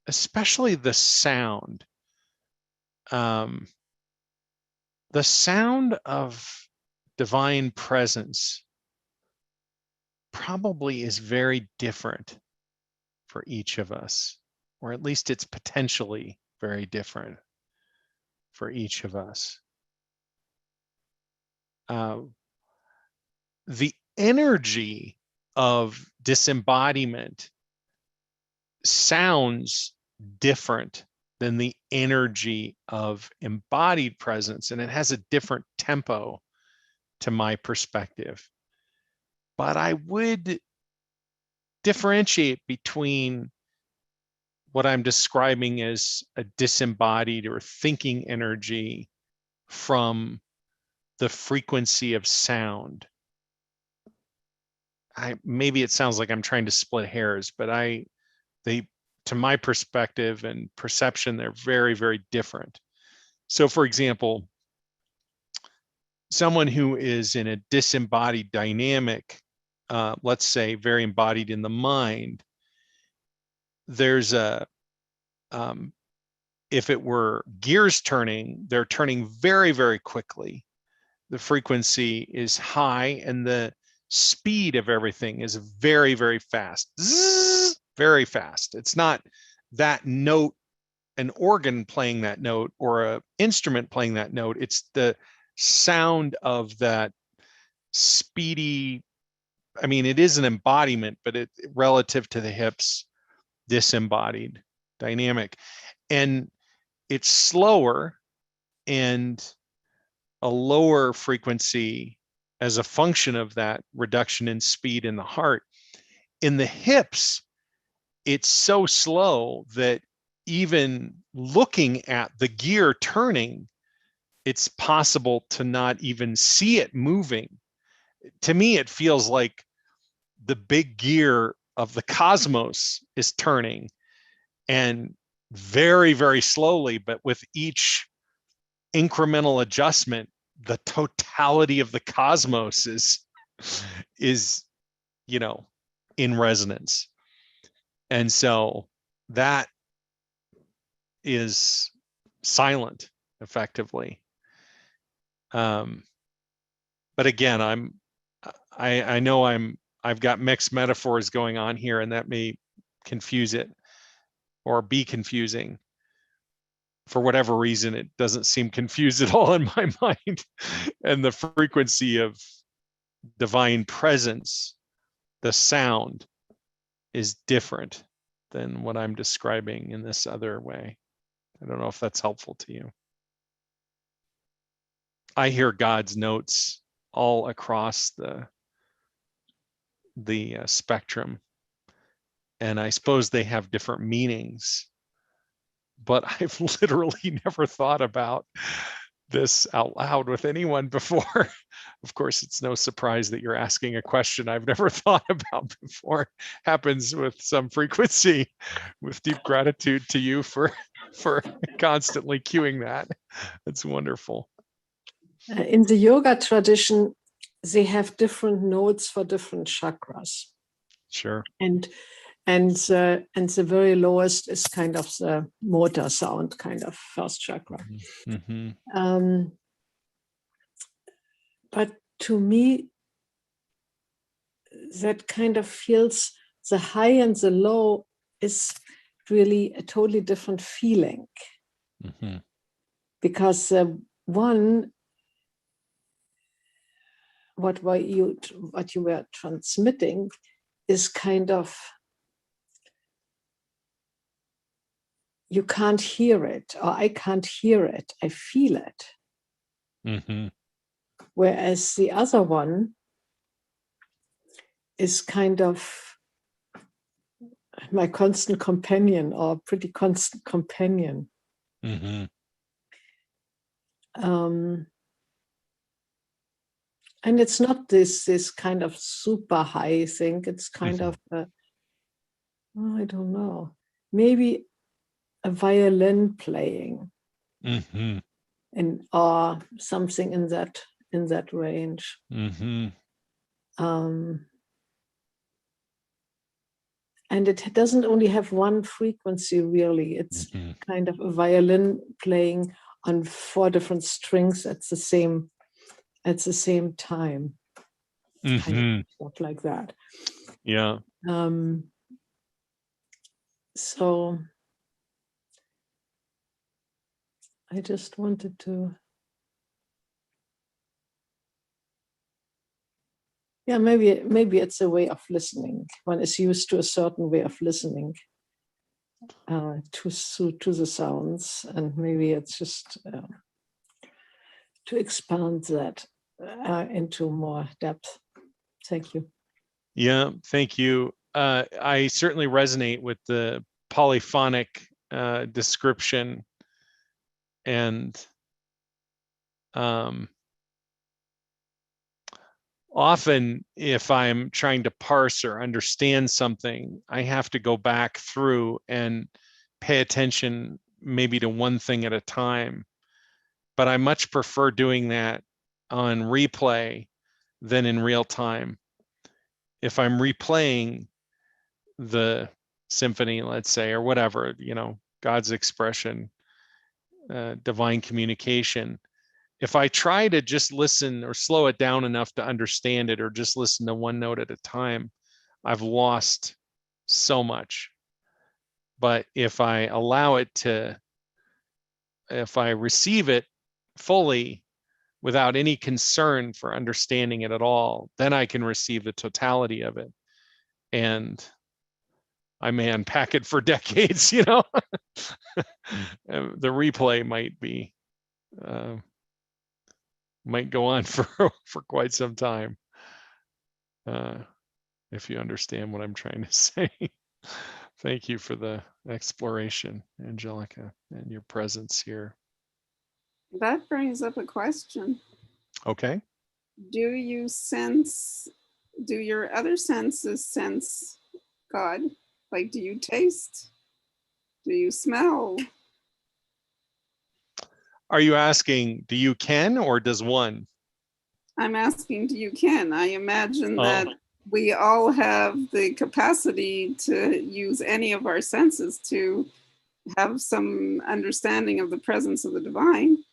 especially the sound of divine presence probably is very different for each of us, or at least it's potentially very different for each of us. The energy of disembodiment sounds different than the energy of embodied presence, and it has a different tempo to my perspective. But I would differentiate between what I'm describing as a disembodied or thinking energy from the frequency of sound. Maybe it sounds like I'm trying to split hairs, but to my perspective and perception, they're very, very different. So for example, someone who is in a disembodied dynamic, let's say very embodied in the mind, there's if it were gears turning, they're turning very, very quickly. The frequency is high and the speed of everything is very, very fast. Zzz, very fast. It's not that note, an organ playing that note or an instrument playing that note. It's the sound of that speedy, I mean, it is an embodiment, but it relative to the hips, disembodied dynamic. And it's slower and a lower frequency as a function of that reduction in speed in the heart. In the hips, it's so slow that even looking at the gear turning, it's possible to not even see it moving. To me, it feels like the big gear of the cosmos is turning, and very, very slowly, but with each incremental adjustment, the totality of the cosmos is in resonance. And so that is silent effectively. But again, I know I've got mixed metaphors going on here, and that may confuse it or be confusing. For whatever reason, it doesn't seem confused at all in my mind. And the frequency of divine presence, the sound, is different than what I'm describing in this other way. I don't know if that's helpful to you. I hear God's notes all across the spectrum, and I suppose they have different meanings, but I've literally never thought about this out loud with anyone before. Of course, it's no surprise that you're asking a question I've never thought about before. Happens with some frequency. With deep gratitude to you for constantly cueing that. It's wonderful. In the yoga tradition, they have different notes for different chakras. Sure. And the very lowest is kind of the motor sound, kind of first chakra. Mm-hmm. But to me, that kind of feels the high and the low is really a totally different feeling. Mm-hmm. Because one, what you were transmitting is kind of, you can't hear it, or I can't hear it, I feel it. Mm-hmm. Whereas the other one is kind of my constant companion, or pretty constant companion. Mm-hmm. And it's not this kind of super high thing. It's kind of, I don't know, maybe a violin playing, Mm-hmm. or something in that range. Mm-hmm. And it doesn't only have one frequency, really. It's kind of a violin playing on 4 different strings at the same time. Mm-hmm. Kind of stuff like that. Yeah. So I just wanted to, maybe it's a way of listening. One is used to a certain way of listening to the sounds, and maybe it's just to expand that into more depth. Thank you. Yeah, thank you. I certainly resonate with the polyphonic description, and often if I'm trying to parse or understand something, I have to go back through and pay attention maybe to one thing at a time. But I much prefer doing that on replay than in real time. If I'm replaying the symphony, let's say, or whatever, God's expression, divine communication, if I try to just listen or slow it down enough to understand it, or just listen to one note at a time, I've lost so much. But if I receive it fully without any concern for understanding it at all, then I can receive the totality of it. And I may unpack it for decades, The replay might go on for quite some time, if you understand what I'm trying to say. Thank you for the exploration, Angelica, and your presence here. That brings up a question. Okay. Do your other senses sense God? Like, do you taste? Do you smell? Are you asking, do you can, or does one? I'm asking, do you can? I imagine that we all have the capacity to use any of our senses to have some understanding of the presence of the divine.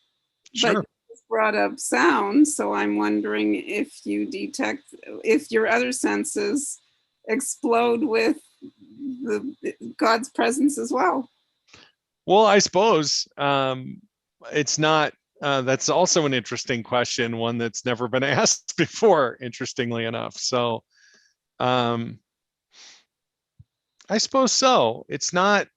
Sure. But you brought up sound, so I'm wondering if your other senses explode with God's presence as well. Well, I suppose it's not. That's also an interesting question, one that's never been asked before, interestingly enough. So I suppose so. It's not.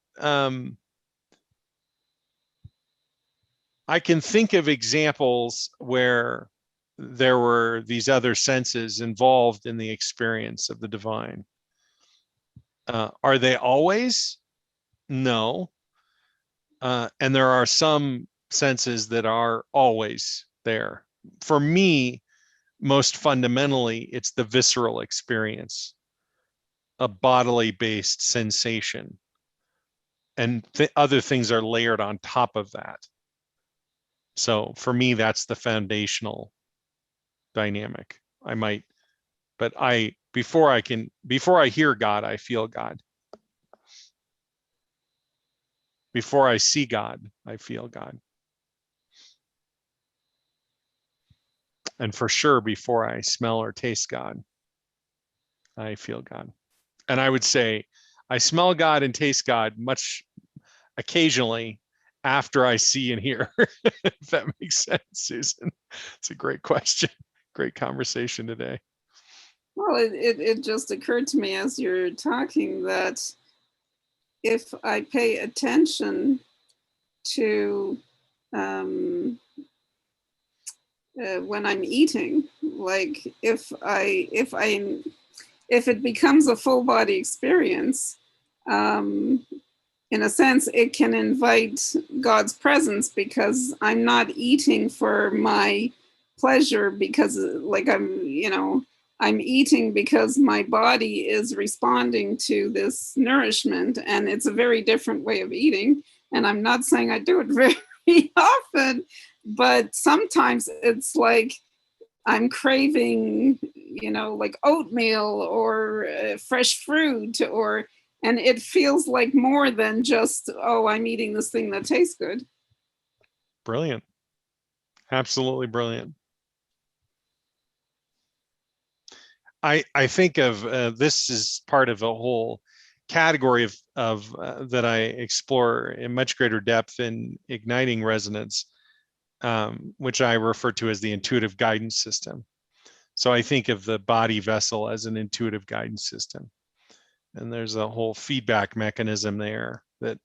I can think of examples where there were these other senses involved in the experience of the divine. Are they always? No. And there are some senses that are always there. For me, most fundamentally, it's the visceral experience, a bodily based sensation. And other things are layered on top of that. So for me, that's the foundational dynamic. Before I hear God, I feel God. Before I see God, I feel God. And for sure, before I smell or taste God, I feel God. And I would say I smell God and taste God much occasionally after I see and hear, if that makes sense, Susan. It's a great question. Great conversation today. Well, it just occurred to me as you're talking that if I pay attention to when I'm eating, like if it becomes a full body experience, in a sense, it can invite God's presence, because I'm not eating for my pleasure, because like I'm eating because my body is responding to this nourishment, and it's a very different way of eating. And I'm not saying I do it very often, but sometimes it's like I'm craving, like oatmeal or fresh fruit, and it feels like more than just, oh, I'm eating this thing that tastes good. Brilliant. Absolutely brilliant. I think of this is part of a whole category of that I explore in much greater depth in igniting resonance, which I refer to as the intuitive guidance system. So I think of the body vessel as an intuitive guidance system. And there's a whole feedback mechanism there that,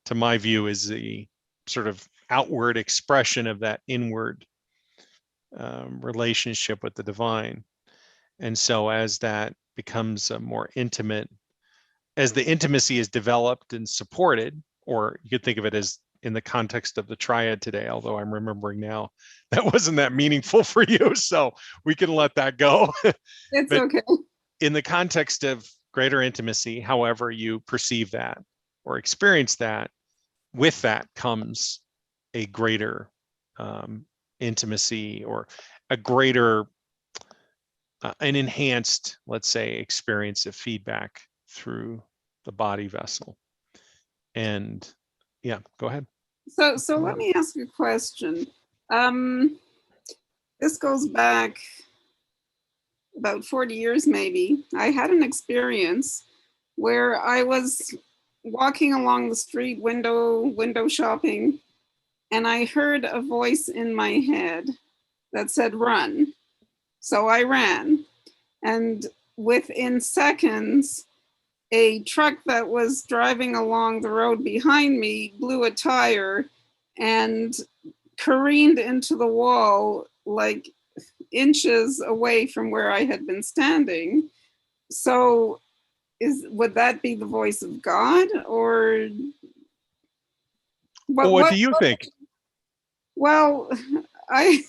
to my view, is the sort of outward expression of that inward relationship with the divine. And so as that becomes a more intimate, as the intimacy is developed and supported, or you could think of it as in the context of the triad today, although I'm remembering now that wasn't that meaningful for you, so we can let that go. It's okay. In the context of greater intimacy, however you perceive that or experience that, with that comes a greater intimacy, or a greater, an enhanced, let's say, experience of feedback through the body vessel. And yeah, go ahead. So let me ask you a question. This goes back about 40 years maybe. I had an experience where I was walking along the street, window shopping, and I heard a voice in my head that said, run. So I ran, and within seconds, a truck that was driving along the road behind me blew a tire and careened into the wall like inches away from where I had been standing. So would that be the voice of God, or what do you think? Well, I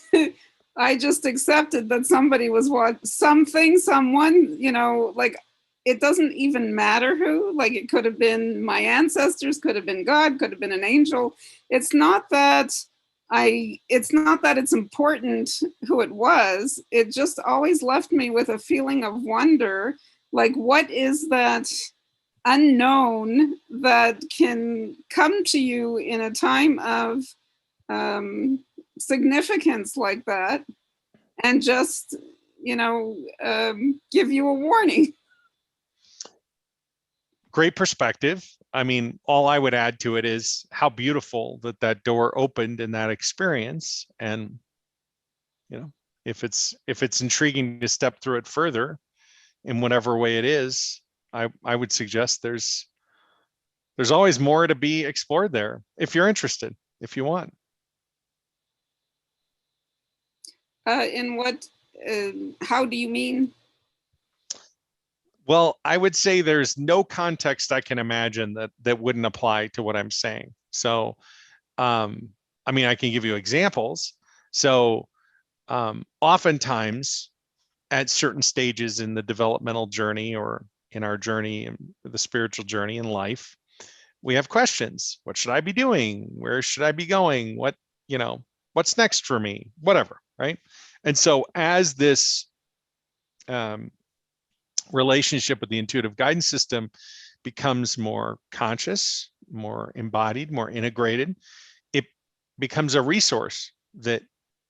I just accepted that somebody was someone, like it doesn't even matter who, like it could have been my ancestors, could have been God, could have been an angel. It's not that it's important who it was. It just always left me with a feeling of wonder, like what is that unknown that can come to you in a time of significance like that, and just give you a warning. Great perspective. I mean, all I would add to it is how beautiful that door opened in that experience. And if it's intriguing to step through it further in whatever way it is, I would suggest there's always more to be explored there, if you're interested, if you want. In what, how do you mean? Well, I would say there's no context I can imagine that wouldn't apply to what I'm saying. So, I mean, I can give you examples. So, oftentimes at certain stages in the developmental journey or in our journey, the spiritual journey in life, we have questions. What should I be doing? Where should I be going? What, what's next for me? Whatever, right? And so as this relationship with the intuitive guidance system becomes more conscious, more embodied, more integrated, it becomes a resource that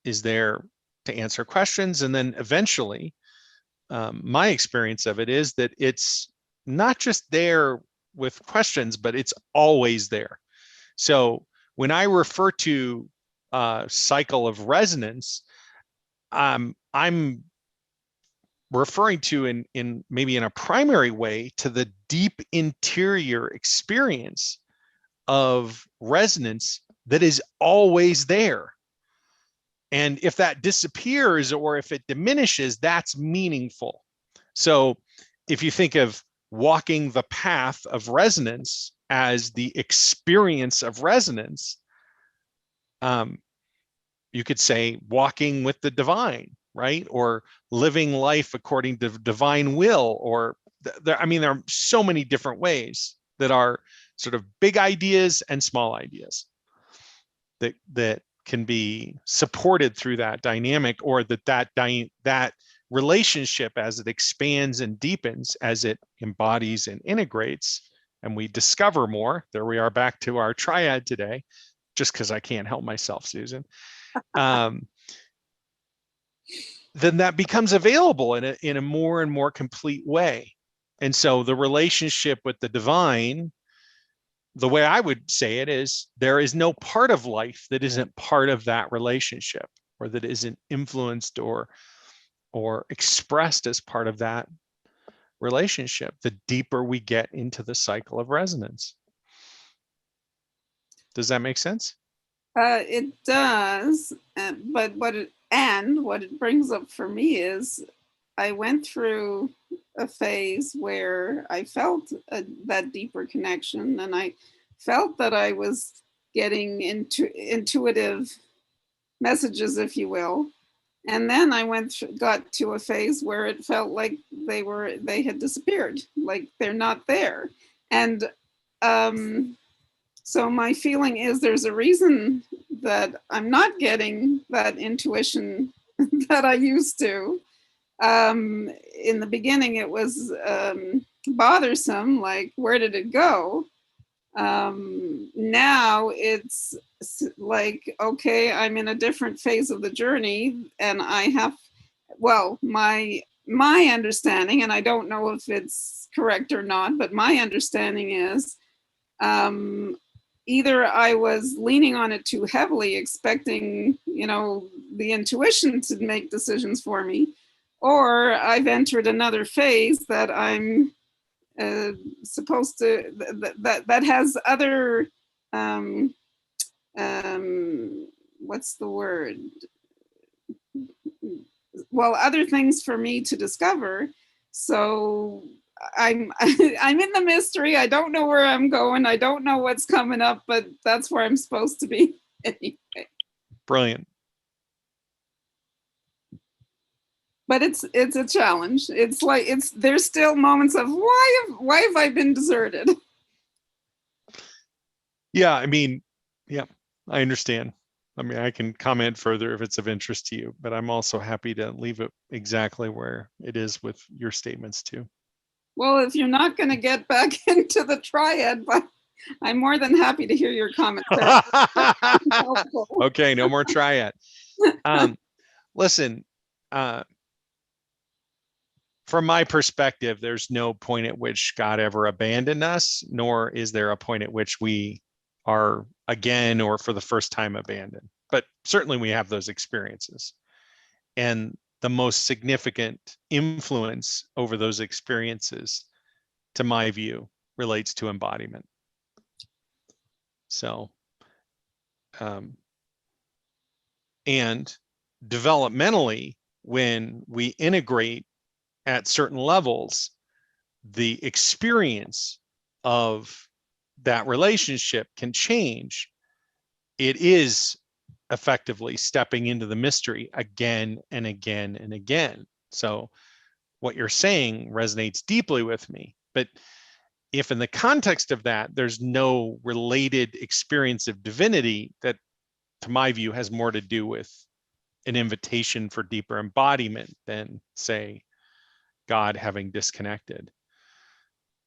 is there to answer questions. And then eventually, my experience of it is that it's not just there with questions, but it's always there. So when I refer to cycle of resonance, I'm referring to in maybe in a primary way to the deep interior experience of resonance that is always there. And if that disappears or if it diminishes, that's meaningful. So if you think of walking the path of resonance as the experience of resonance, you could say walking with the divine, right? Or living life according to divine will, or there are so many different ways that are sort of big ideas and small ideas that can be supported through that dynamic, or that relationship, as it expands and deepens, as it embodies and integrates, and we discover more. There we are, back to our triad today, just because I can't help myself, Susan. Then that becomes available in a more and more complete way. And so the relationship with the divine, the way I would say it is, there is no part of life that isn't part of that relationship, or that isn't influenced or expressed as part of that relationship, the deeper we get into the cycle of resonance. Does that make sense? It does, but what it brings up for me is, I went through a phase where I felt that deeper connection, and I felt that I was getting into intuitive messages, if you will. And then I got to a phase where it felt like they had disappeared, like they're not there. And so my feeling is there's a reason that I'm not getting that intuition that I used to. In the beginning, it was bothersome, like, where did it go? Now it's like, okay, I'm in a different phase of the journey, and I have, well, my understanding, and I don't know if it's correct or not, but my understanding is, either I was leaning on it too heavily, expecting, the intuition to make decisions for me, or I've entered another phase that I'm supposed to, that has other, what's the word? Well, other things for me to discover. So I'm I'm in the mystery. I don't know where I'm going. I don't know what's coming up, but that's where I'm supposed to be anyway. Brilliant. But it's a challenge. It's like there's still moments of why have I been deserted? Yeah, I understand. I can comment further if it's of interest to you, but I'm also happy to leave it exactly where it is with your statements too. Well, if you're not going to get back into the triad, but I'm more than happy to hear your comments. Okay, no more triad. Listen, from my perspective, there's no point at which God ever abandoned us, nor is there a point at which we are again or for the first time abandoned. But certainly we have those experiences. And the most significant influence over those experiences, to my view, relates to embodiment. So, and developmentally, when we integrate at certain levels, the experience of that relationship can change. It is effectively stepping into the mystery again and again and again. So what you're saying resonates deeply with me. But if in the context of that, there's no related experience of divinity, that to my view has more to do with an invitation for deeper embodiment than, say, God having disconnected.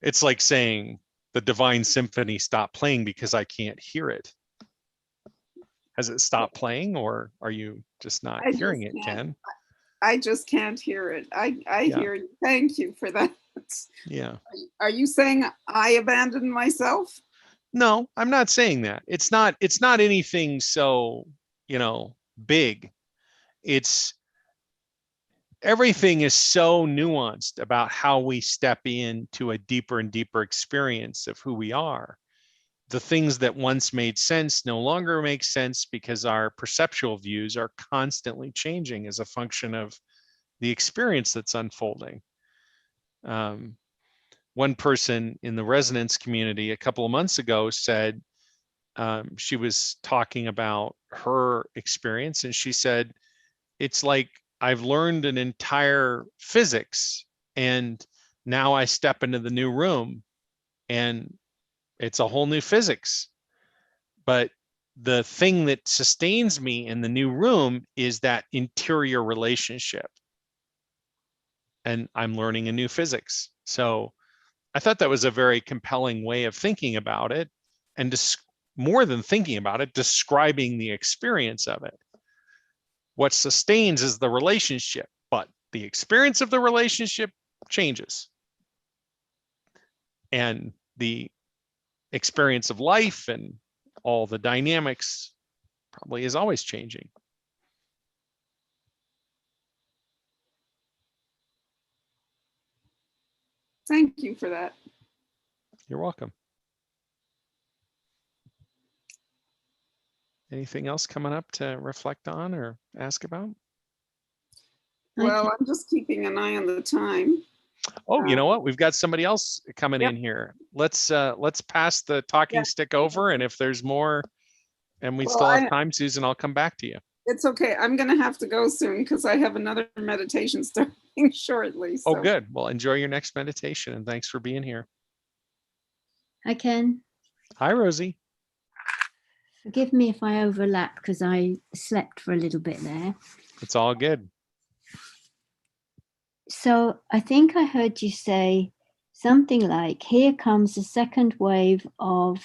It's like saying the Divine Symphony stopped playing because I can't hear it. Has it stopped playing, or are you just not hearing it, Ken? I just can't hear it. I Yeah. hear you. Thank you for that. Yeah. Are you saying I abandoned myself? No, I'm not saying that. It's not anything so, big. It's everything is so nuanced about how we step into a deeper and deeper experience of who we are. The things that once made sense no longer make sense because our perceptual views are constantly changing as a function of the experience that's unfolding. One person in the resonance community a couple of months ago said, she was talking about her experience, and she said, it's like I've learned an entire physics, and now I step into the new room and it's a whole new physics. But the thing that sustains me in the new room is that interior relationship. And I'm learning a new physics. So I thought that was a very compelling way of thinking about it, and more than thinking about it, describing the experience of it. What sustains is the relationship, but the experience of the relationship changes. And the experience of life and all the dynamics probably is always changing. Thank you for that. You're welcome. Anything else coming up to reflect on or ask about? Well, I'm just keeping an eye on the time. Oh, you know what? We've got somebody else coming in here. Let's pass the talking stick over, and if there's more and we still have time, Susan, I'll come back to you. It's okay. I'm going to have to go soon because I have another meditation starting shortly. So. Oh, good. Well, enjoy your next meditation, and thanks for being here. Hi, Ken. Hi, Rosie. Forgive me if I overlap because I slept for a little bit there. It's all good. So I think I heard you say something like, here comes the second wave of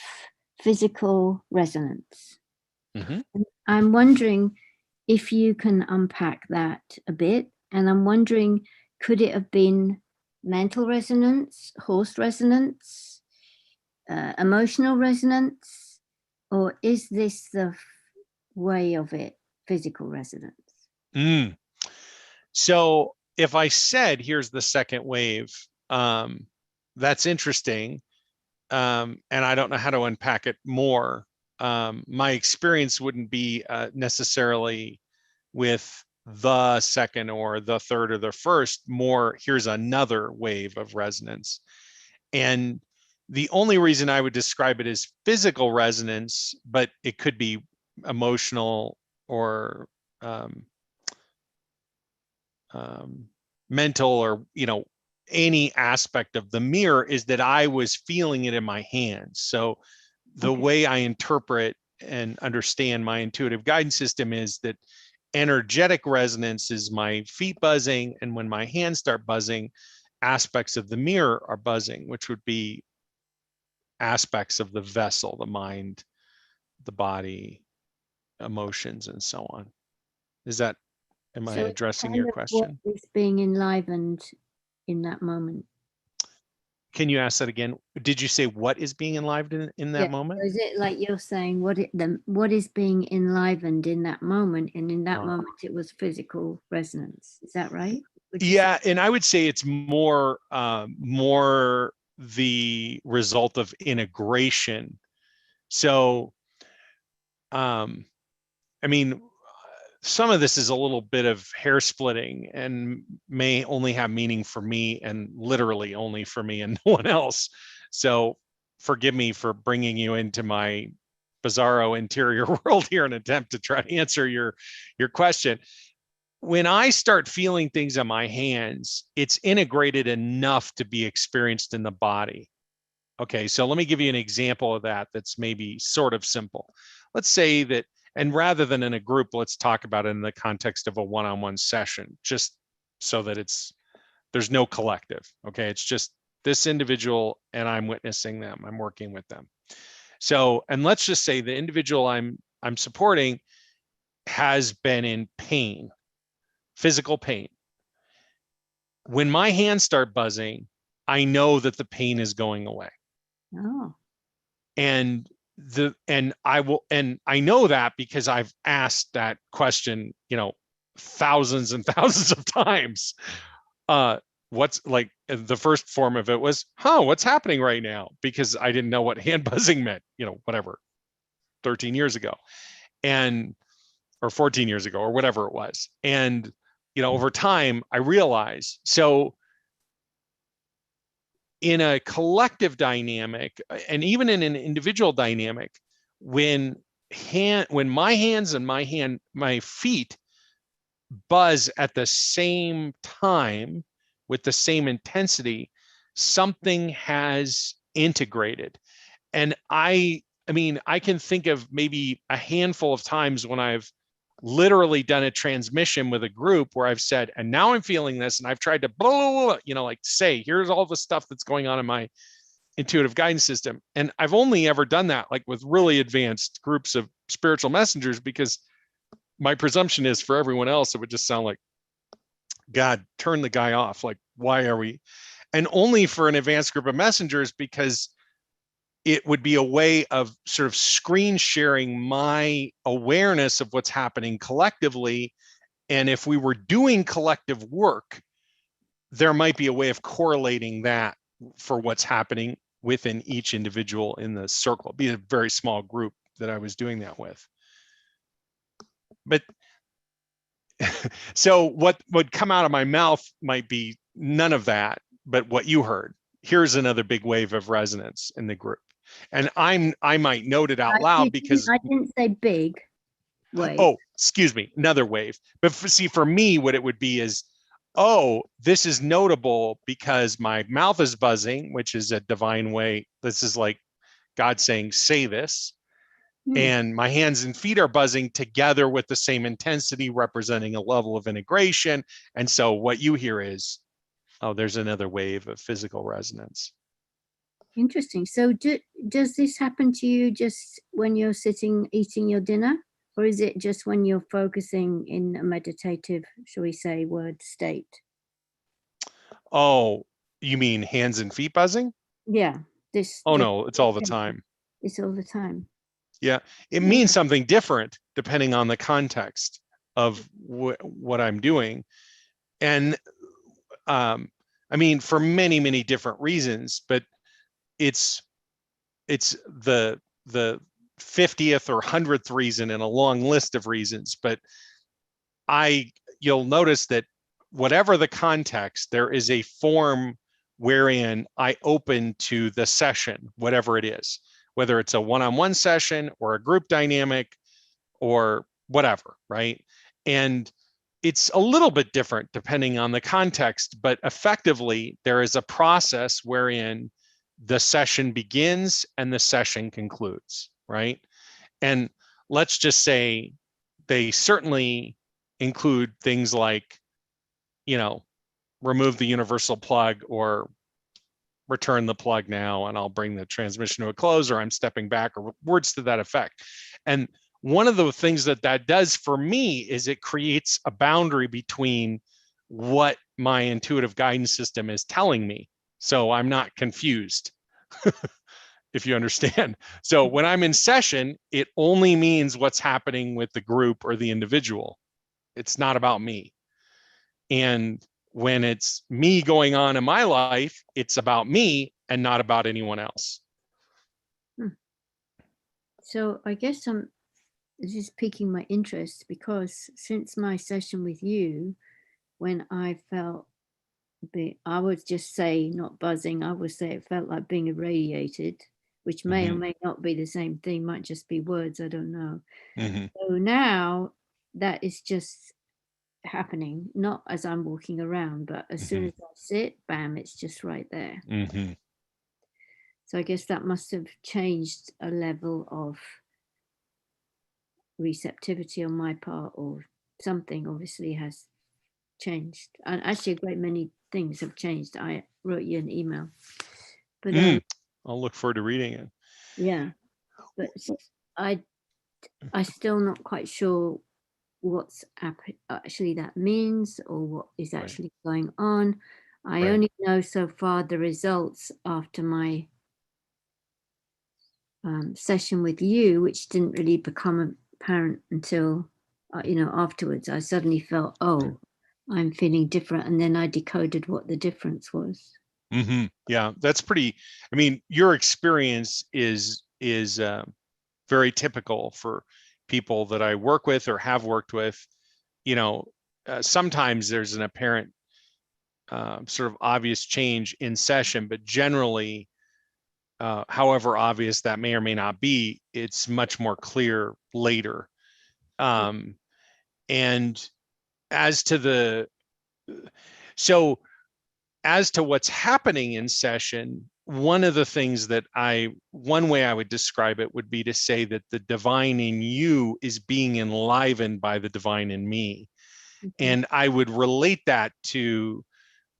physical resonance. Mm-hmm. I'm wondering if you can unpack that a bit. And I'm wondering, could it have been mental resonance, horse resonance, emotional resonance, or is this the way of it, physical resonance? So if I said, here's the second wave, that's interesting. And I don't know how to unpack it more. My experience wouldn't be necessarily with the second or the third or the first, more here's another wave of resonance. And the only reason I would describe it as physical resonance, but it could be emotional or mental, or any aspect of the mirror, is that I was feeling it in my hands. So the way I interpret and understand my intuitive guidance system is that energetic resonance is my feet buzzing, and when my hands start buzzing, aspects of the mirror are buzzing, which would be aspects of the vessel, the mind, the body, emotions, and so on. Am I addressing your question? What is being enlivened in that moment? Can you ask that again? Did you say what is being enlivened in that moment? Is it like you're saying what is being enlivened in that moment, and in that moment it was physical resonance? Is that right? Yeah, and I would say it's more the result of integration. So, I mean, some of this is a little bit of hair splitting and may only have meaning for me and literally only for me and no one else. So forgive me for bringing you into my bizarro interior world here in an attempt to try to answer your question. When I start feeling things on my hands, it's integrated enough to be experienced in the body. Okay, so let me give you an example of that that's maybe sort of simple. Let's say that, and rather than in a group, let's talk about it in the context of a one-on-one session, just so that there's no collective. Okay, it's just this individual and I'm witnessing them, I'm working with them. So, and let's just say the individual I'm supporting has been in pain, physical pain. When my hands start buzzing, I know that the pain is going away. Oh. And I know that because I've asked that question, thousands and thousands of times. What's like the first form of it was, what's happening right now? Because I didn't know what hand buzzing meant, whatever, 13 years ago, or 14 years ago, or whatever it was. And, over time I realized, so in a collective dynamic, and even in an individual dynamic, when my hands and my feet buzz at the same time with the same intensity, something has integrated. And I can think of maybe a handful of times when I've literally done a transmission with a group where I've said, and now I'm feeling this, and I've tried to like say, here's all the stuff that's going on in my intuitive guidance system. And I've only ever done that like with really advanced groups of spiritual messengers, because my presumption is for everyone else, it would just sound like, God, turn the guy off. Like, why are we? And only for an advanced group of messengers, because it would be a way of sort of screen sharing my awareness of what's happening collectively. And if we were doing collective work, there might be a way of correlating that for what's happening within each individual in the circle. It'd be a very small group that I was doing that with. But so what would come out of my mouth might be none of that, but what you heard. Here's another big wave of resonance in the group. And I might note it out loud because I didn't say big wave. Oh, excuse me, another wave. But see, for me, what it would be is, this is notable because my mouth is buzzing, which is a divine way. This is like God saying, say this. And my hands and feet are buzzing together with the same intensity, representing a level of integration. And so what you hear is, there's another wave of physical resonance. Interesting. So does this happen to you just when you're sitting eating your dinner, or is it just when you're focusing in a meditative, shall we say, word state? Oh, you mean hands and feet buzzing? Yeah. No, it's all the time. It's all the time. Yeah, it means something different depending on the context of what I'm doing. And for many, many different reasons, but it's the 50th or 100th reason in a long list of reasons. But you'll notice that whatever the context, there is a form wherein I open to the session, whatever it is, whether it's a one-on-one session or a group dynamic or whatever, right? And it's a little bit different depending on the context, but effectively there is a process wherein the session begins and the session concludes, right? And let's just say they certainly include things like, remove the universal plug or return the plug now and I'll bring the transmission to a close, or I'm stepping back, or words to that effect. And one of the things that does for me is it creates a boundary between what my intuitive guidance system is telling me. So I'm not confused, if you understand. So when I'm in session, it only means what's happening with the group or the individual. It's not about me. And when it's me going on in my life, it's about me and not about anyone else. So I guess it's just piquing my interest, because since my session with you, when I felt I would just say not buzzing, I would say it felt like being irradiated, which may or may not be the same thing, might just be words, I don't know. So now that is just happening, not as I'm walking around, but as soon as I sit, bam, it's just right there. So I guess that must have changed a level of receptivity on my part, or something obviously has changed. And actually a great many things have changed. I wrote you an email, but I'll look forward to reading it. yeah, but I still not quite sure what's actually that means, or what is actually going on. I only know so far the results after my session with you, which didn't really become apparent until afterwards. I suddenly felt, oh, I'm feeling different, and then I decoded what the difference was. Yeah, that's pretty. I mean, your experience is very typical for people that I work with or have worked with. Sometimes there's an apparent sort of obvious change in session, but generally, however obvious that may or may not be, it's much more clear later. And as to what's happening in session, one way I would describe it would be to say that the divine in you is being enlivened by the divine in me. And I would relate that to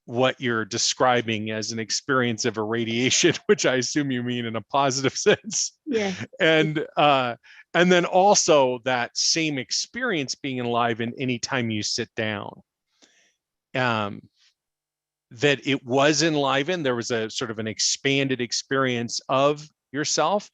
what you're describing as an experience of irradiation, which I assume you mean in a positive sense. Yeah. And then also that same experience being enlivened anytime you sit down. That it was enlivened, there was a sort of an expanded experience of yourself,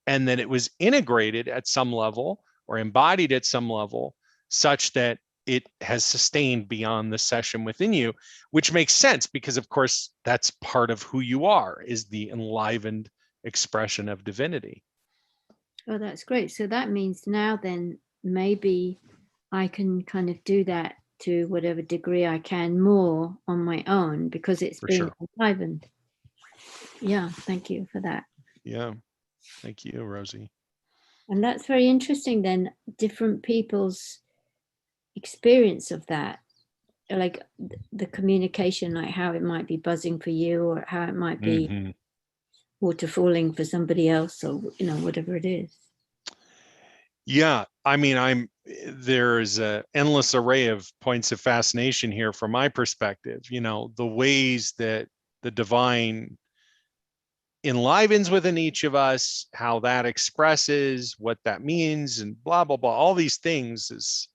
and that it was integrated at some level or embodied at some level such that it has sustained beyond the session within you, which makes sense because of course that's part of who you are, is the enlivened expression of divinity. Oh, that's great. So that means now then maybe I can kind of do that to whatever degree I can more on my own, because it's being enlivened. Yeah, thank you for that. Yeah, thank you, Rosie. And that's very interesting then, different people's experience of that, like the communication, like how it might be buzzing for you, or how it might be water falling for somebody else, or whatever it is. Yeah, I mean, there's an endless array of points of fascination here from my perspective. The ways that the divine enlivens within each of us, how that expresses, what that means, and blah, blah, blah. All these things is,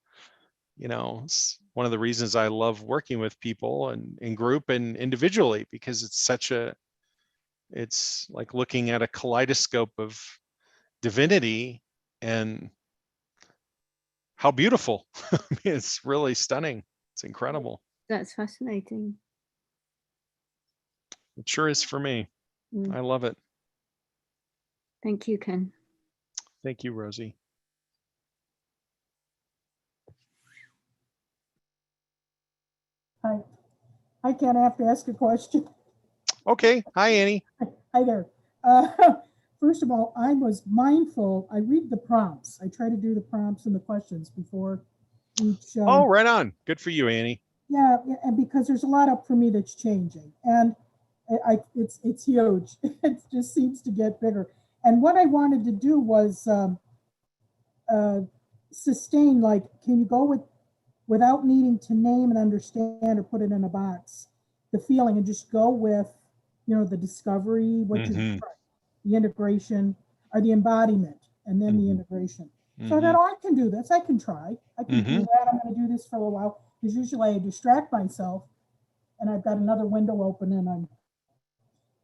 it's one of the reasons I love working with people and in group and individually, because it's like looking at a kaleidoscope of divinity, and how beautiful. I mean, it's really stunning. It's incredible. That's fascinating. It sure is for me. I love it. Thank you, Ken. Thank you, Rosie. Hi, Ken, I have to ask a question. Okay. Hi, Annie. Hi there. First of all, I was mindful. I read the prompts. I try to do the prompts and the questions before each. Oh, right on. Good for you, Annie. Yeah, and because there's a lot up for me that's changing, and it's huge. It just seems to get bigger. And what I wanted to do was sustain. Like, can you go without needing to name and understand or put it in a box, the feeling, and just go with, the discovery, what you, the integration, or the embodiment, and then the integration. So that I can do this. I can try. I can do that. I'm going to do this for a while, because usually I distract myself and I've got another window open and I'm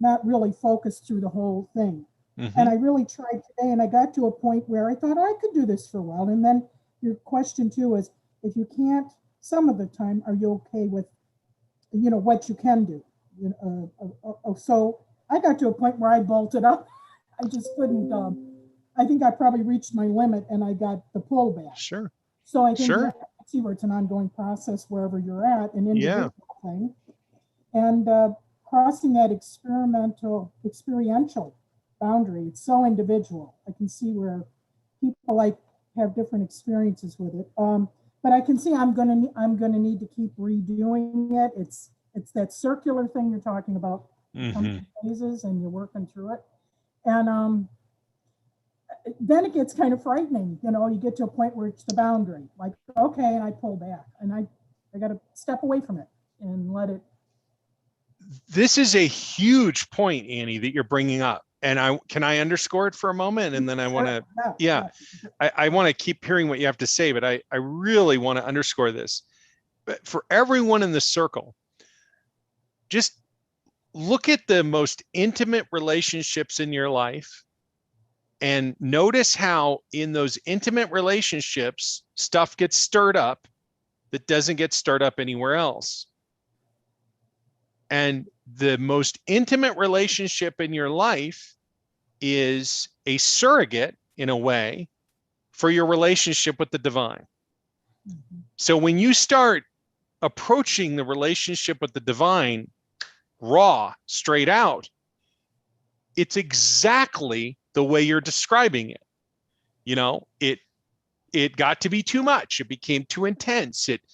not really focused through the whole thing. And I really tried today, and I got to a point where I thought I could do this for a while. And then your question too is, if you can't some of the time, are you okay with, what you can do? So I got to a point where I bolted up. I just couldn't I think I probably reached my limit and I got the pullback. Sure. So I think Sure. that, see where it's an ongoing process wherever you're at, an Yeah. individual thing. And crossing that experiential boundary, it's so individual. I can see where people like have different experiences with it. But I can see I'm gonna need to keep redoing it. It's that circular thing you're talking about. It comes in phases and you're working through it. And then it gets kind of frightening. You know, you get to a point where it's the boundary. Like, okay, and I pull back and I got to step away from it and let it. This is a huge point, Annie, that you're bringing up. And can I underscore it for a moment? And then I want to, I want to keep hearing what you have to say, but I really want to underscore this. But for everyone in the circle, just look at the most intimate relationships in your life and notice how in those intimate relationships, stuff gets stirred up that doesn't get stirred up anywhere else. And the most intimate relationship in your life is a surrogate, in a way, for your relationship with the divine. So when you start approaching the relationship with the divine raw, straight out, it's exactly the way you're describing it. You know, it got to be too much. It became too intense. It's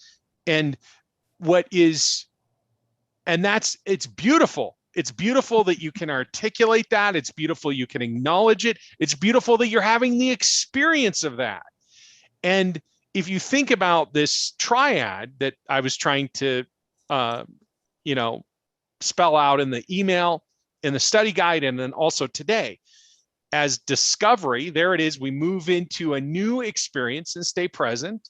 beautiful. It's beautiful that you can articulate that. It's beautiful you can acknowledge it. It's beautiful that you're having the experience of that. And if you think about this triad that I was trying to, spell out in the email, in the study guide, and then also today, as discovery, there it is. We move into a new experience and stay present.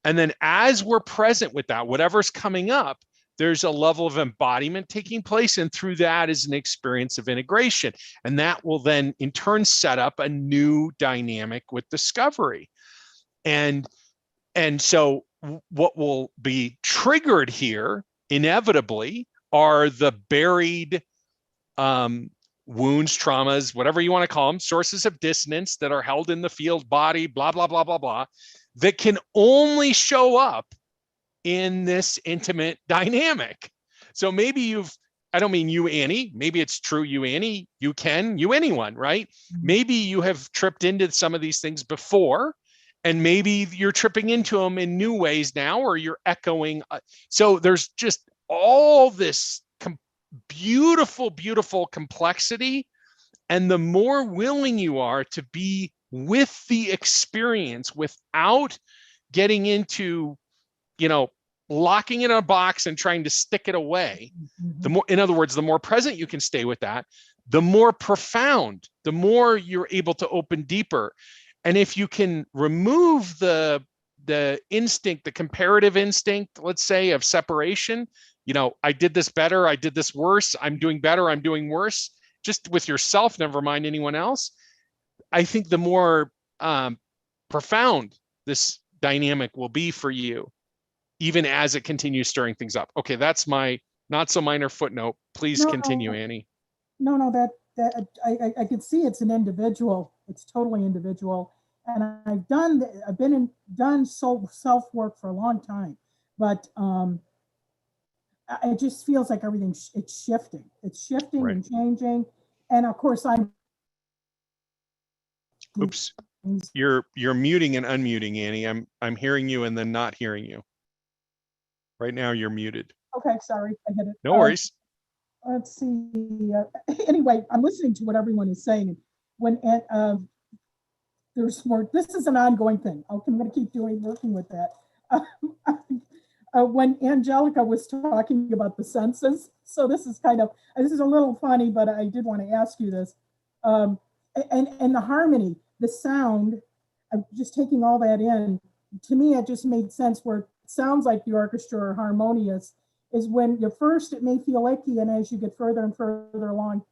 And then as we're present with that, whatever's coming up, there's a level of embodiment taking place. And through that is an experience of integration. And that will then in turn set up a new dynamic with discovery. And so what will be triggered here inevitably are the buried wounds, traumas, whatever you want to call them, sources of dissonance that are held in the field body, blah, blah, blah, blah, blah, that can only show up in this intimate dynamic. So maybe I don't mean you, Annie, maybe it's true you, Annie, you, Ken, you, anyone, right? Maybe you have tripped into some of these things before, and maybe you're tripping into them in new ways now, or you're echoing. So there's just all this beautiful, beautiful complexity. And the more willing you are to be with the experience without getting into, locking it in a box and trying to stick it away, in other words, the more present you can stay with that, the more profound, the more you're able to open deeper. And if you can remove the instinct, the comparative instinct, let's say, of separation, I did this better, I did this worse, I'm doing better, I'm doing worse, just with yourself, never mind anyone else, I think the more profound this dynamic will be for you, even as it continues stirring things up. Okay, that's my not so minor footnote. Please continue, Annie. No, that I could see it's an individual. It's totally individual. And I've done self-work for a long time, but it just feels like everything's shifting. It's shifting right. And changing. And of course Oops. You're muting and unmuting, Annie. I'm hearing you and then not hearing you. Right now you're muted. Okay, sorry, I hit it. No worries. Let's see. Anyway, I'm listening to what everyone is saying. When there's more, this is an ongoing thing. I'm going to keep working with that. When Angelica was talking about the senses, so this is a little funny, but I did want to ask you this. And the harmony, the sound, I'm just taking all that in. To me, it just made sense where it sounds like the orchestra or harmonious is when it may feel icky, and as you get further and further along,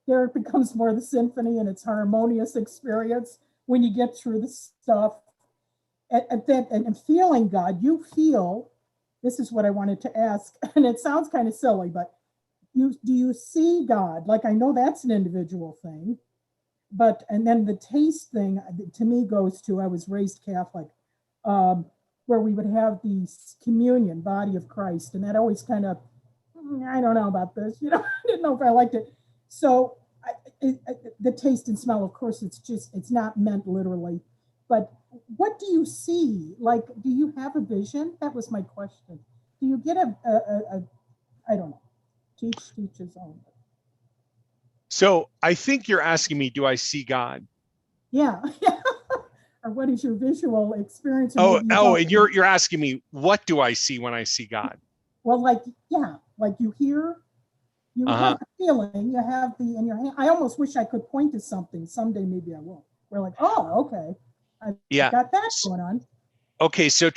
there it becomes more the symphony and its harmonious experience when you get through the stuff. And feeling God, you feel, this is what I wanted to ask, and it sounds kind of silly, but do you see God? Like, I know that's an individual thing, But, and then the taste thing to me goes to, I was raised Catholic, where we would have the communion, body of Christ. And that always kind of, I don't know about this, I didn't know if I liked it. So the taste and smell, of course, it's not meant literally, but what do you see? Like, do you have a vision? That was my question. Do you get I don't know, teach his own. So I think you're asking me, do I see God? Yeah. Or what is your visual experience? And you're asking me, what do I see when I see God? Well, like you hear, you have the feeling, you have the in your hand. I almost wish I could point to something. Someday maybe I will. We're like, oh, okay. I've got that going on. Okay, so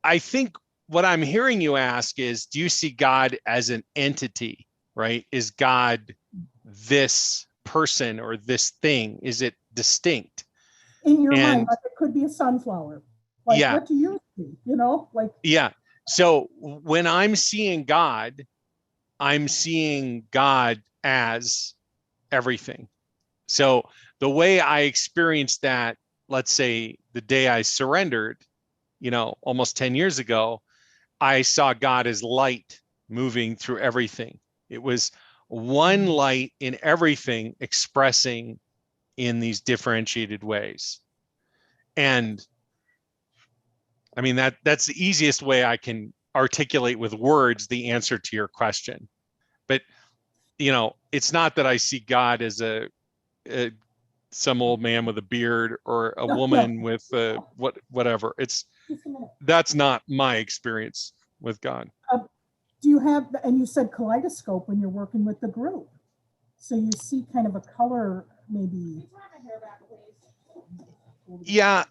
I think what I'm hearing you ask is, do you see God as an entity, right? Is God this person or this thing? Is it distinct? In your mind, like it could be a sunflower. Like, yeah. What do you see? Like. Yeah. So when I'm seeing God as everything. So the way I experienced that, let's say the day I surrendered, almost 10 years ago, I saw God as light moving through everything. It was one light in everything expressing in these differentiated ways. And I mean, that's the easiest way I can articulate with words the answer to your question. But, it's not that I see God as some old man with a beard or a woman with whatever. That's not my experience with God. Do you have, and you said kaleidoscope when you're working with the group. So you see kind of a color, maybe. Yeah.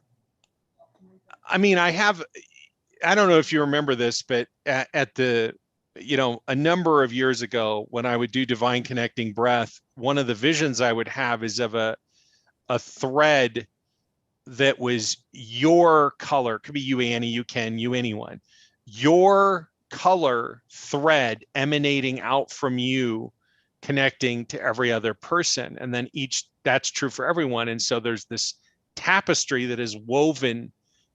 I mean, I don't know if you remember this, but at the, a number of years ago when I would do divine connecting breath, one of the visions I would have is of a thread that was your color. Could be you, Annie, you, Ken, you, anyone. Your color thread emanating out from you, connecting to every other person. And then that's true for everyone. And so there's this tapestry that is woven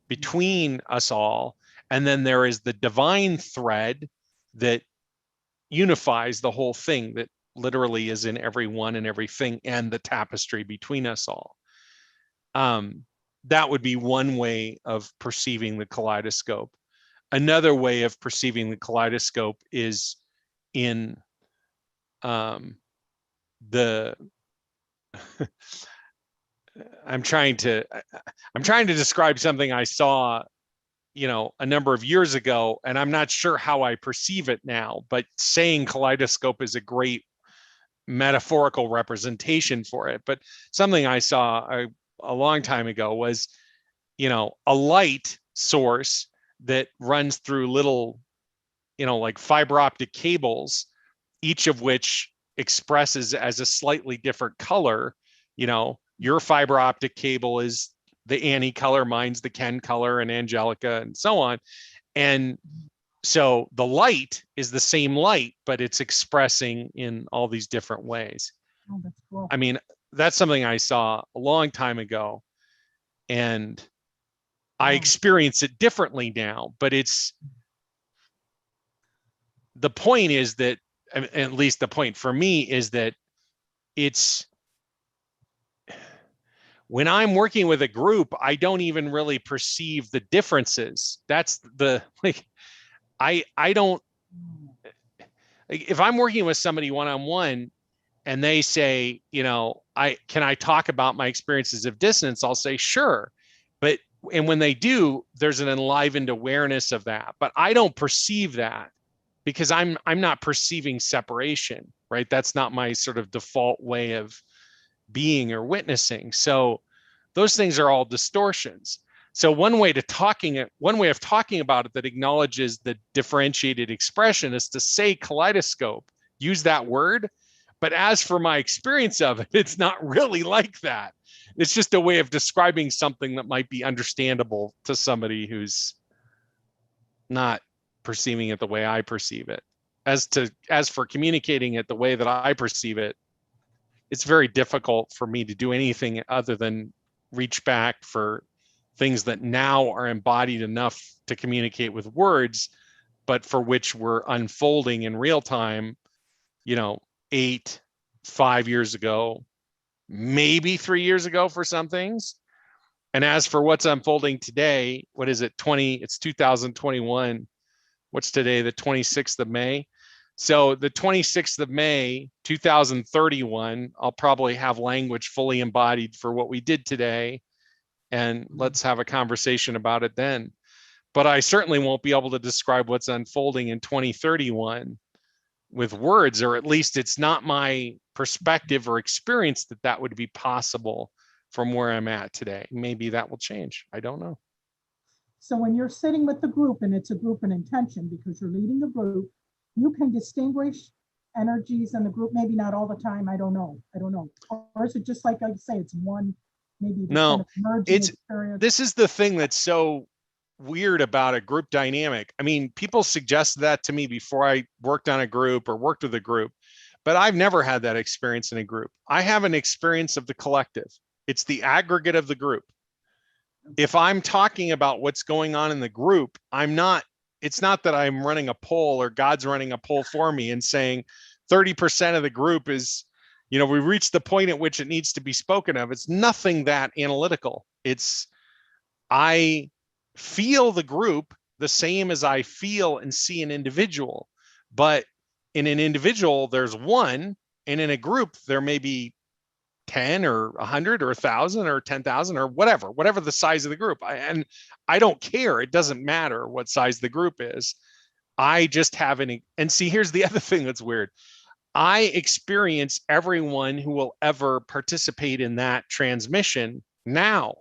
between us all. And then there is the divine thread that unifies the whole thing, that literally is in everyone and everything, and the tapestry between us all. That would be one way of perceiving the kaleidoscope. Another way of perceiving the kaleidoscope is in the I'm trying to describe something I saw, a number of years ago, and I'm not sure how I perceive it now, but saying kaleidoscope is a great metaphorical representation for it. But something I saw a long time ago was, a light source that runs through little, like fiber optic cables, each of which expresses as a slightly different color. Your fiber optic cable is the Annie color, mine's the Ken color, and Angelica, and so on. And so the light is the same light, but it's expressing in all these different ways. Oh, that's cool. I mean, that's something I saw a long time ago, and I experience it differently now, but the point is that, at least the point for me is that when I'm working with a group, I don't even really perceive the differences. That's I don't, if I'm working with somebody one-on-one and they say, can I talk about my experiences of dissonance? I'll say, sure. And when they do, there's an enlivened awareness of that, but I don't perceive that because I'm not perceiving separation, right? That's not my sort of default way of being or witnessing. So those things are all distortions. So one way of talking about it that acknowledges the differentiated expression is to say kaleidoscope, use that word. But as for my experience of it, it's not really like that. It's just a way of describing something that might be understandable to somebody who's not perceiving it the way I perceive it. As for communicating it the way that I perceive it, it's very difficult for me to do anything other than reach back for things that now are embodied enough to communicate with words, but for which we're unfolding in real time, 5 years ago, maybe 3 years ago for some things. And as for what's unfolding today, what is it? It's 2021. What's today? The 26th of May. So the 26th of May, 2031, I'll probably have language fully embodied for what we did today. And let's have a conversation about it then. But I certainly won't be able to describe what's unfolding in 2031 with words, or at least it's not my perspective or experience that would be possible from where I'm at today. Maybe that will change. I don't know. So when you're sitting with the group, and it's a group in intention because you're leading the group, you can distinguish energies in the group, maybe not all the time. I don't know. Or is it just like I say, it's one, maybe no, experience? This is the thing that's so weird about a group dynamic. I mean, people suggested that to me before I worked on a group or worked with a group, but I've never had that experience in a group. I have an experience of the collective. It's the aggregate of the group. If I'm talking about what's going on in the group, it's not that I'm running a poll or God's running a poll for me and saying 30% of the group is, we reached the point at which it needs to be spoken of. It's nothing that analytical. I feel the group the same as I feel and see an individual, but in an individual, there's one, and in a group, there may be 10 or 100 or 1,000 or 10,000 or whatever the size of the group. And I don't care. It doesn't matter what size the group is. I just have and see, here's the other thing that's weird. I experience everyone who will ever participate in that transmission now,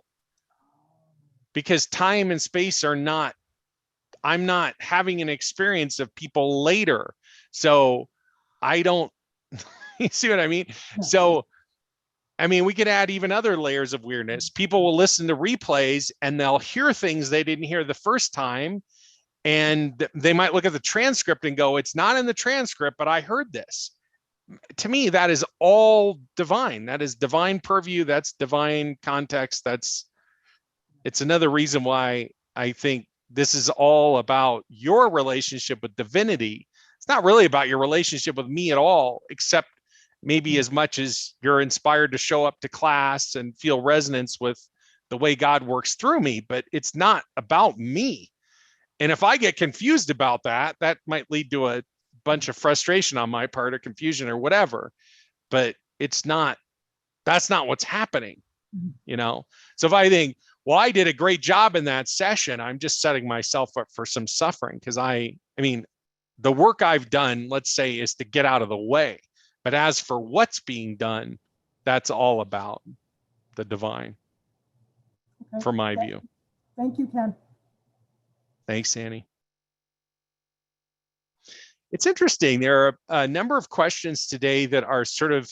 because time and space I'm not having an experience of people later. So I don't, you see what I mean? So, I mean, we could add even other layers of weirdness. People will listen to replays and they'll hear things they didn't hear the first time. And they might look at the transcript and go, it's not in the transcript, but I heard this. To me, that is all divine. That is divine purview. That's divine context. It's another reason why I think this is all about your relationship with divinity. It's not really about your relationship with me at all, except maybe as much as you're inspired to show up to class and feel resonance with the way God works through me, but it's not about me. And if I get confused about that might lead to a bunch of frustration on my part or confusion or whatever, but that's not what's happening, So if I think, well, I did a great job in that session, I'm just setting myself up for some suffering, because I mean, the work I've done, let's say, is to get out of the way. But as for what's being done, that's all about the divine, from my view. Thank you, Ken. Thanks, Annie. It's interesting. There are a number of questions today that are sort of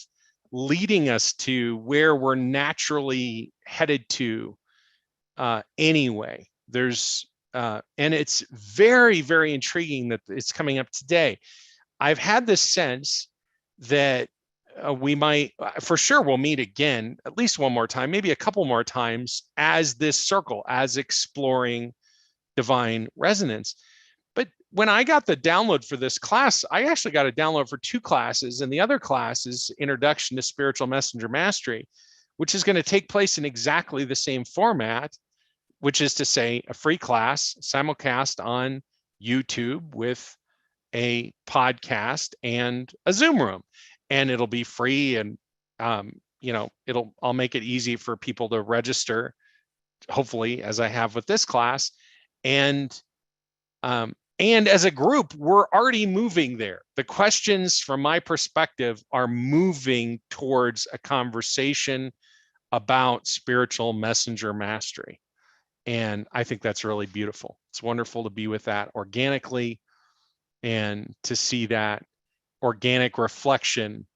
leading us to where we're naturally headed to anyway. And it's very, very intriguing that it's coming up today. I've had this sense that we might, for sure, we'll meet again, at least one more time, maybe a couple more times as this circle, as exploring divine resonance. But when I got the download for this class, I actually got a download for 2 classes, and the other class is Introduction to Spiritual Messenger Mastery, which is going to take place in exactly the same format, which is to say a free class simulcast on YouTube with a podcast and a Zoom room, and it'll be free. And, I'll make it easy for people to register, hopefully, as I have with this class. And as a group, we're already moving there. The questions from my perspective are moving towards a conversation about spiritual messenger mastery. And I think that's really beautiful. It's wonderful to be with that organically and to see that organic reflection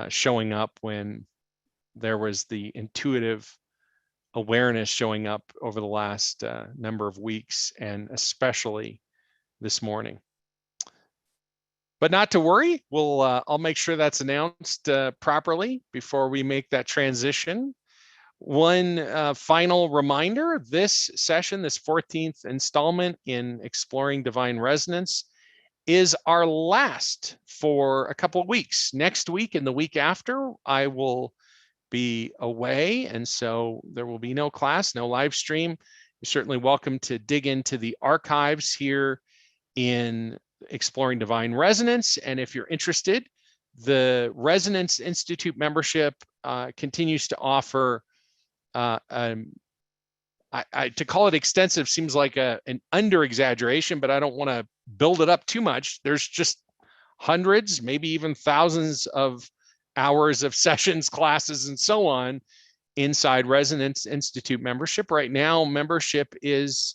showing up when there was the intuitive awareness showing up over the last number of weeks, and especially this morning. But not to worry, I'll make sure that's announced properly before we make that transition. One final reminder, this session, this 14th installment in Exploring Divine Resonance, is our last for a couple of weeks. Next week and the week after, I will be away, and so there will be no class, no live stream. You're certainly welcome to dig into the archives here in Exploring Divine Resonance. And if you're interested, the Resonance Institute membership continues to offer, to call it extensive seems like an under exaggeration, but I don't want to build it up too much. There's just hundreds, maybe even thousands of hours of sessions, classes, and so on inside Resonance Institute membership. Right now, membership is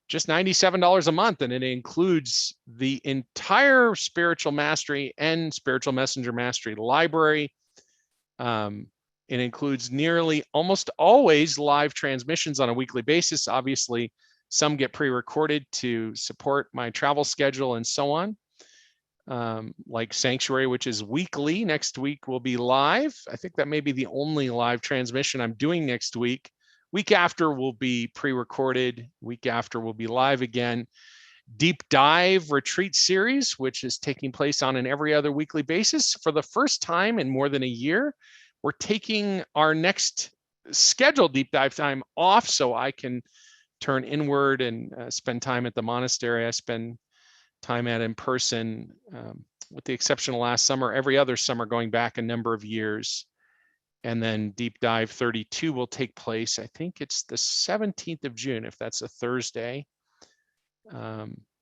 just $97 a month, and it includes the entire Spiritual Mastery and Spiritual Messenger Mastery library. It includes nearly almost always live transmissions on a weekly basis. Obviously, some get pre-recorded to support my travel schedule and so on. Like Sanctuary, which is weekly. Next week will be live. I think that may be the only live transmission I'm doing next week. Week after will be pre-recorded. Week after will be live again. Deep Dive Retreat Series, which is taking place on an every other weekly basis. For the first time in more than a year, we're taking our next scheduled deep dive time off so I can turn inward and spend time at the monastery I spend time at in person, with the exception of last summer, every other summer going back a number of years. And then Deep Dive 32 will take place, I think it's the 17th of June, if that's a Thursday.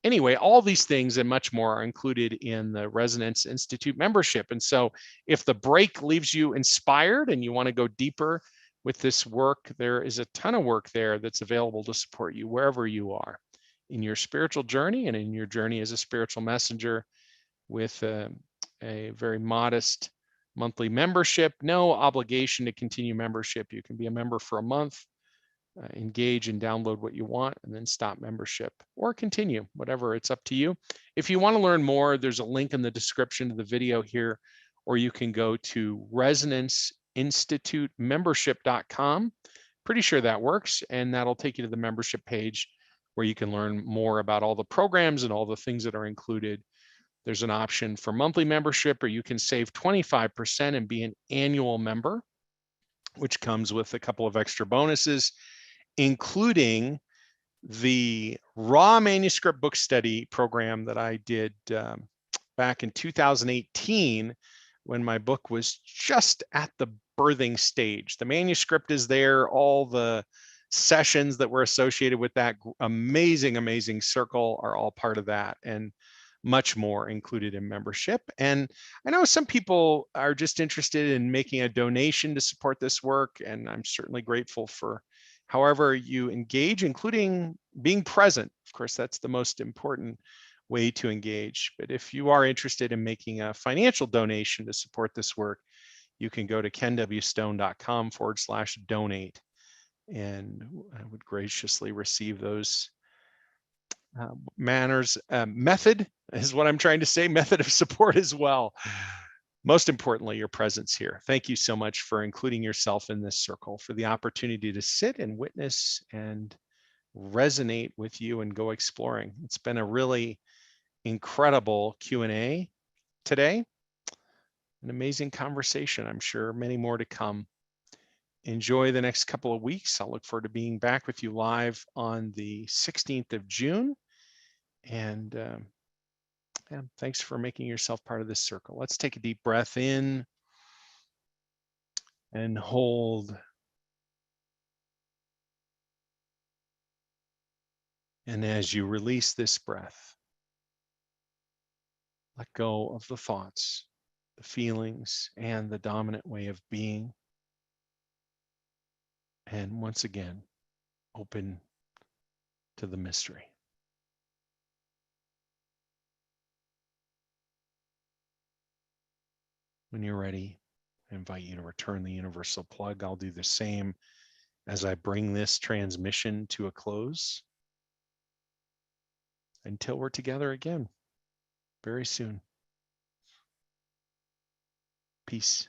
Anyway, all these things and much more are included in the Resonance Institute membership. And so if the break leaves you inspired and you want to go deeper with this work, there is a ton of work there that's available to support you wherever you are in your spiritual journey and in your journey as a spiritual messenger, with a very modest monthly membership. No obligation to continue membership. You can be a member for a month, engage and download what you want, and then stop membership or continue, whatever, it's up to you. If you want to learn more, there's a link in the description of the video here, or you can go to resonanceinstitutemembership.com. Pretty sure that works, and that'll take you to the membership page where you can learn more about all the programs and all the things that are included. There's an option for monthly membership, or you can save 25% and be an annual member, which comes with a couple of extra bonuses, including the raw manuscript book study program that I did back in 2018 when my book was just at the birthing stage. The manuscript is there, all the sessions that were associated with that amazing circle are all part of that, and much more included in membership. And I know some people are just interested in making a donation to support this work, and I'm certainly grateful for however you engage, including being present. Of course, that's the most important way to engage. But if you are interested in making a financial donation to support this work, you can go to kenwstone.com/donate, and I would graciously receive those method is what I'm trying to say, method of support as well. Most importantly, your presence here. Thank you so much for including yourself in this circle, for the opportunity to sit and witness and resonate with you and go exploring. It's been a really incredible Q&A today, an amazing conversation. I'm sure many more to come. Enjoy the next couple of weeks. I'll look forward to being back with you live on the 16th of June. And thanks for making yourself part of this circle. Let's take a deep breath in and hold. And as you release this breath, let go of the thoughts, the feelings, and the dominant way of being. And once again, open to the mystery. When you're ready, I invite you to return the universal plug. I'll do the same as I bring this transmission to a close, until we're together again very soon. Peace.